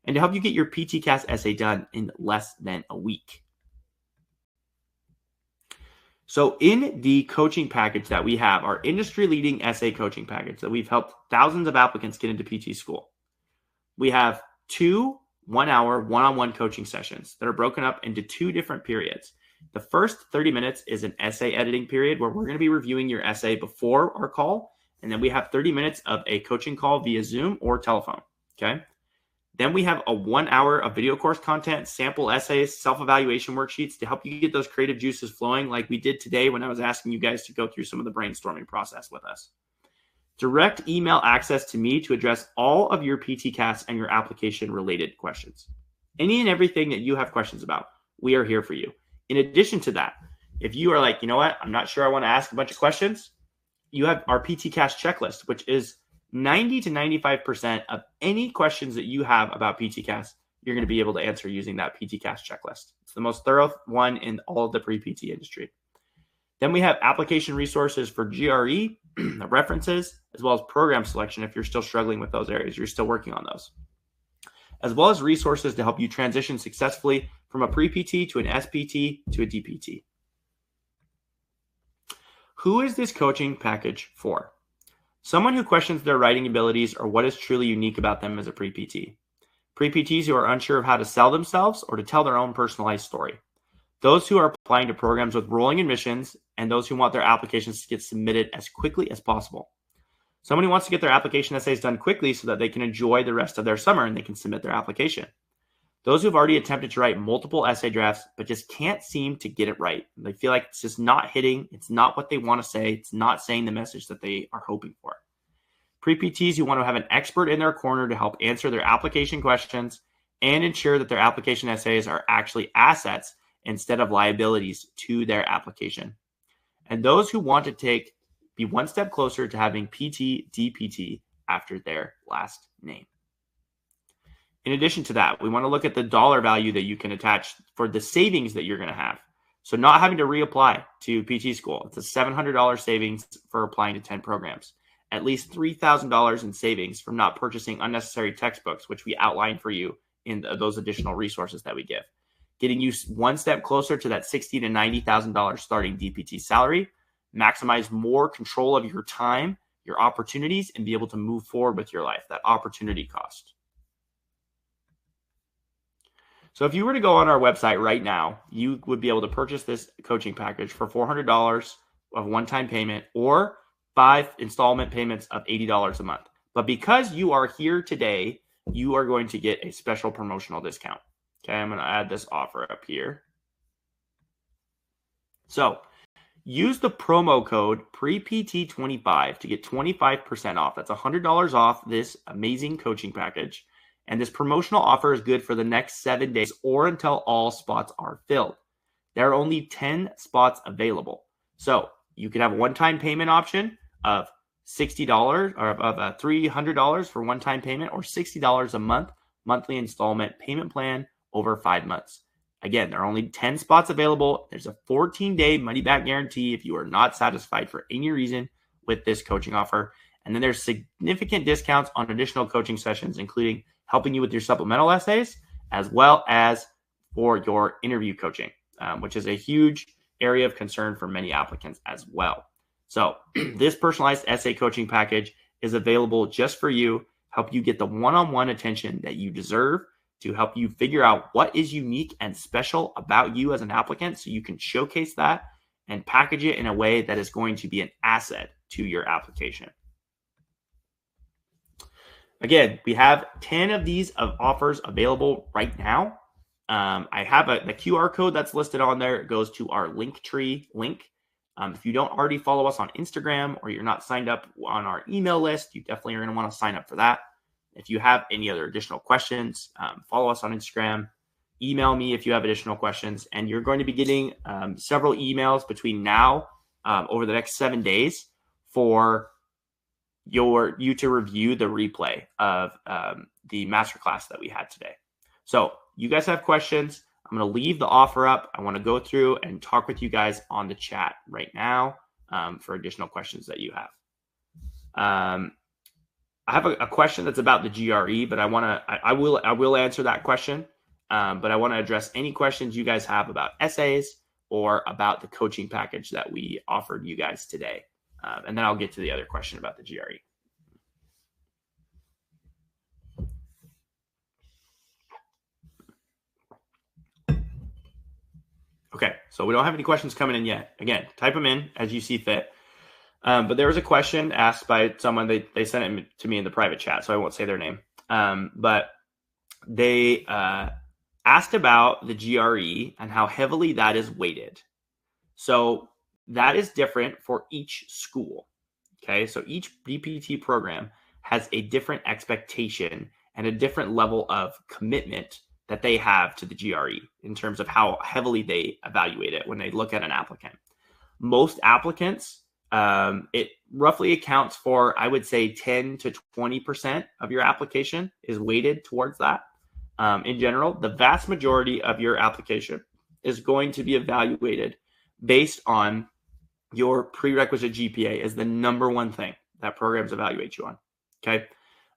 and to help you get your PTCAS essay done in less than a week. So in the coaching package that we have, our industry-leading essay coaching package that we've helped thousands of applicants get into PT school, we have 2 1-hour one-on-one coaching sessions that are broken up into 2 different periods. The first 30 minutes is an essay editing period where we're going to be reviewing your essay before our call, and then we have 30 minutes of a coaching call via Zoom or telephone, okay? Then we have a 1 hour of video course content, sample essays, self-evaluation worksheets to help you get those creative juices flowing like we did today when I was asking you guys to go through some of the brainstorming process with us. Direct email access to me to address all of your PTCAS and your application related questions. Any and everything that you have questions about, we are here for you. In addition to that, if you are like, you know what, I'm not sure I want to ask a bunch of questions, you have our PTCAS checklist, which is 90 to 95% of any questions that you have about PTCAS, you're going to be able to answer using that PTCAS checklist. It's the most thorough one in all of the pre-PT industry. Then we have application resources for GRE, references, as well as program selection if you're still struggling with those areas, you're still working on those, as well as resources to help you transition successfully from a pre-PT to an SPT to a DPT. Who is this coaching package for? Someone who questions their writing abilities or what is truly unique about them as a pre-PT. Pre-PTs who are unsure of how to sell themselves or to tell their own personalized story. Those who are applying to programs with rolling admissions, and those who want their applications to get submitted as quickly as possible. Someone who wants to get their application essays done quickly so that they can enjoy the rest of their summer and they can submit their application. Those who've already attempted to write multiple essay drafts but just can't seem to get it right. They feel like it's just not hitting. It's not what they want to say. It's not saying the message that they are hoping for. Pre-PTs who want to have an expert in their corner to help answer their application questions and ensure that their application essays are actually assets instead of liabilities to their application. And those who want to be one step closer to having PT, DPT after their last name. In addition to that, we want to look at the dollar value that you can attach for the savings that you're going to have. So not having to reapply to PT school. It's a $700 savings for applying to 10 programs. At least $3,000 in savings from not purchasing unnecessary textbooks, which we outline for you in those additional resources that we give. Getting you one step closer to that $60,000 to $90,000 starting DPT salary, maximize more control of your time, your opportunities, and be able to move forward with your life, that opportunity cost. So if you were to go on our website right now, you would be able to purchase this coaching package for $400 of one-time payment or 5 installment payments of $80 a month. But because you are here today, you are going to get a special promotional discount. Okay, I'm going to add this offer up here. So use the promo code PREPT25 to get 25% off. That's $100 off this amazing coaching package. And this promotional offer is good for the next 7 days or until all spots are filled. There are only 10 spots available. So you can have a one-time payment option of $60 or of $300 for one-time payment, or $60 a month monthly installment payment plan over 5 months. Again, there are only 10 spots available. There's a 14-day money-back guarantee if you are not satisfied for any reason with this coaching offer. And then there's significant discounts on additional coaching sessions, including helping you with your supplemental essays, as well as for your interview coaching, which is a huge area of concern for many applicants as well. So this personalized essay coaching package is available just for you, help you get the one-on-one attention that you deserve, to help you figure out what is unique and special about you as an applicant, so you can showcase that and package it in a way that is going to be an asset to your application. Again, we have 10 of these offers available right now. I have the QR code that's listed on there. It goes to our Linktree link. If you don't already follow us on Instagram, or you're not signed up on our email list, you definitely are going to want to sign up for that. If you have any other additional questions, follow us on Instagram, email me if you have additional questions, and you're going to be getting several emails between now over the next 7 days for you to review the replay of the masterclass that we had today. So you guys have questions. I'm going to leave the offer up. I want to go through and talk with you guys on the chat right now for additional questions that you have. I have a question that's about the GRE, but I will answer that question. But I want to address any questions you guys have about essays or about the coaching package that we offered you guys today. And then I'll get to the other question about the GRE. Okay, so we don't have any questions coming in yet. Again, type them in as you see fit. But there was a question asked by someone. They sent it to me in the private chat, so I won't say their name. But they asked about the GRE and how heavily that is weighted. So that is different for each school. Okay, so each PPT program has a different expectation and a different level of commitment that they have to the GRE in terms of how heavily they evaluate it when they look at an applicant. Most applicants, it roughly accounts for, I would say, 10 to 20% of your application is weighted towards that. In general, the vast majority of your application is going to be evaluated based on your prerequisite GPA is the number one thing that programs evaluate you on. Okay.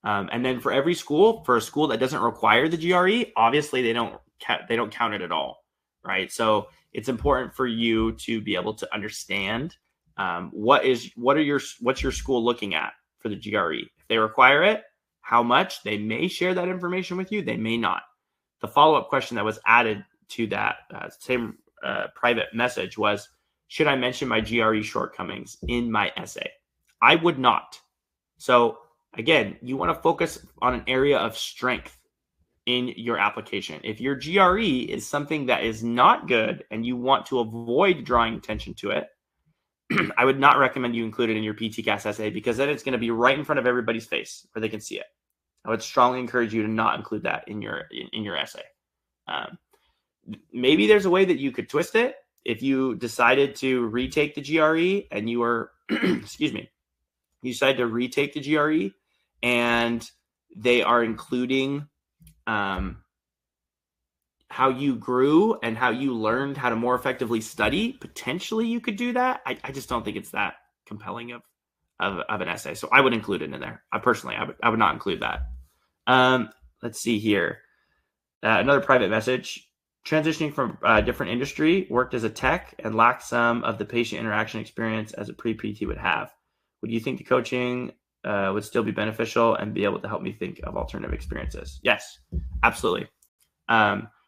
And then for every school, for a school that doesn't require the GRE, obviously they don't count it at all, right? So it's important for you to be able to understand what's your school looking at for the GRE. If they require it, how much? They may share that information with you. They may not. The follow-up question that was added to that same private message was, should I mention my GRE shortcomings in my essay? I would not. So again, you want to focus on an area of strength in your application. If your GRE is something that is not good and you want to avoid drawing attention to it, I would not recommend you include it in your PTCAS essay, because then it's going to be right in front of everybody's face where they can see it. I would strongly encourage you to not include that in your essay. Maybe there's a way that you could twist it. If you decided to retake the GRE and you were, excuse me, you decided to retake the GRE and they are including how you grew and how you learned how to more effectively study, potentially you could do that. I just don't think it's that compelling of an essay. So I would include it in there. I would not include that. Let's see here. Another private message. Transitioning from a different industry, worked as a tech and lacked some of the patient interaction experience as a pre-PT would have. Would you think the coaching would still be beneficial and be able to help me think of alternative experiences? Yes, absolutely.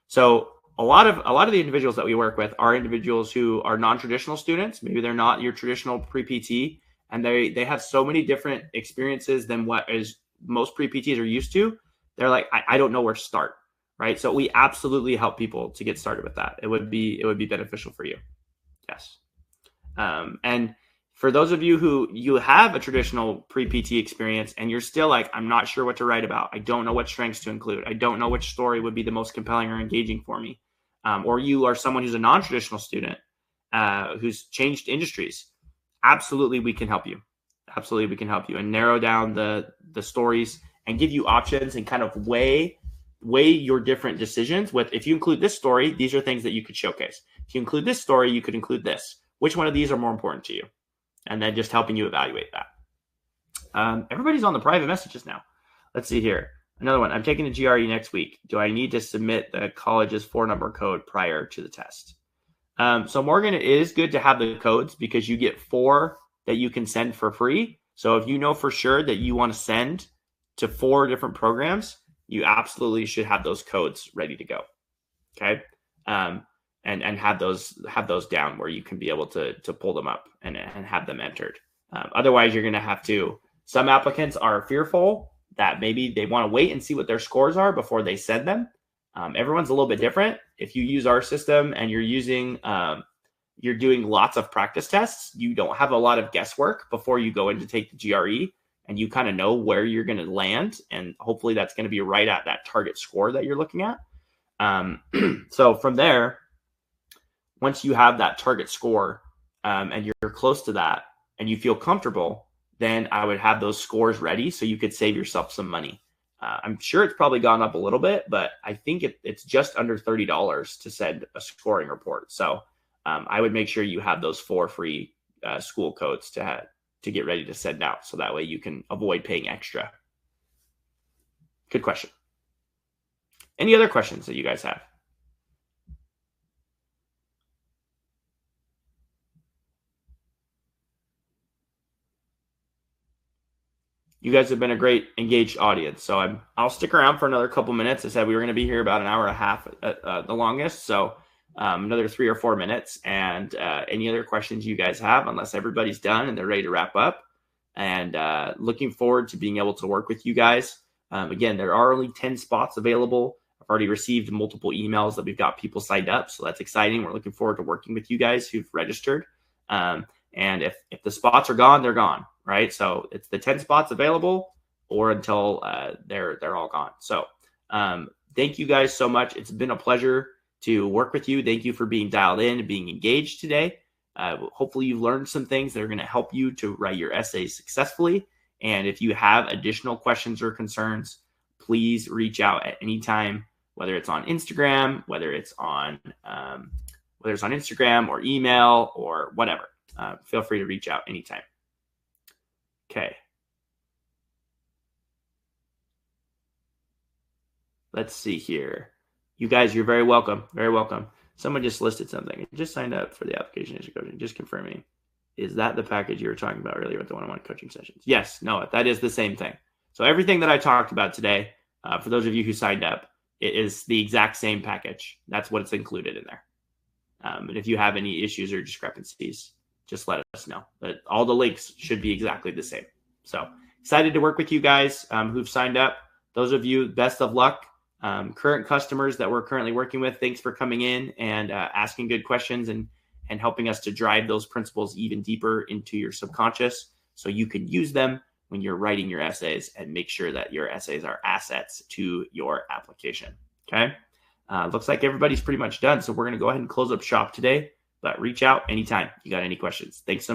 So a lot of the individuals that we work with are individuals who are non-traditional students. Maybe they're not your traditional pre-PT, and they have so many different experiences than what is most pre-PTs are used to. They're like, I don't know where to start, right? So we absolutely help people to get started with that. It would be beneficial for you. Yes. And for those of you who you have a traditional pre-PT experience and you're still like, I'm not sure what to write about. I don't know what strengths to include. I don't know which story would be the most compelling or engaging for me. Or you are someone who's a non-traditional student who's changed industries. Absolutely, we can help you. Absolutely, we can help you and narrow down the stories and give you options and kind of weigh your different decisions with, if you include this story, these are things that you could showcase. If you include this story, you could include this. Which one of these are more important to you? And then just helping you evaluate that. Everybody's on the private messages now. Let's see here. Another one. I'm taking the GRE next week. Do I need to submit the college's 4-number code prior to the test? So Morgan, it is good to have the codes because you get 4 that you can send for free. So if you know for sure that you want to send to 4 different programs, you absolutely should have those codes ready to go. Okay. And have those down where you can be able to pull them up and have them entered. Otherwise, you're going to have to. Some applicants are fearful that maybe they want to wait and see what their scores are before they send them. Everyone's a little bit different. If you use our system and you're doing lots of practice tests, you don't have a lot of guesswork before you go in to take the GRE, and you kind of know where you're going to land, and hopefully that's going to be right at that target score that you're looking at. So from there, once you have that target score and you're close to that and you feel comfortable, then I would have those scores ready so you could save yourself some money. I'm sure it's probably gone up a little bit, but I think it's just under $30 to send a scoring report. So I would make sure you have those 4 free school codes to get ready to send out. So that way you can avoid paying extra. Good question. Any other questions that you guys have? You guys have been a great engaged audience. So I'll stick around for another couple minutes. I said we were going to be here about an hour and a half at the longest. So another 3 or 4 minutes. And any other questions you guys have, unless everybody's done and they're ready to wrap up. And looking forward to being able to work with you guys. Again, there are only 10 spots available. I've already received multiple emails that we've got people signed up. So that's exciting. We're looking forward to working with you guys who've registered. And if the spots are gone, they're gone. Right. So it's the 10 spots available or until they're all gone. So thank you guys so much. It's been a pleasure to work with you. Thank you for being dialed in and being engaged today. Hopefully you've learned some things that are going to help you to write your essays successfully. And if you have additional questions or concerns, please reach out at any time, whether it's on Instagram, whether it's on Instagram or email or whatever. Feel free to reach out anytime. Okay. Let's see here. You guys, you're very welcome. Very welcome. Someone just listed something. I just signed up for the application coaching. Just confirming. Is that the package you were talking about earlier with the one-on-one coaching sessions? Yes. No, that is the same thing. So everything that I talked about today, for those of you who signed up, it is the exact same package. That's what's included in there. And if you have any issues or discrepancies, just let us know. But all the links should be exactly the same. So excited to work with you guys who've signed up. Those of you, best of luck. Current customers that we're currently working with, thanks for coming in and asking good questions and helping us to drive those principles even deeper into your subconscious so you can use them when you're writing your essays and make sure that your essays are assets to your application. Okay. Looks like everybody's pretty much done. So we're going to go ahead and close up shop today, but reach out anytime you got any questions. Thanks so much.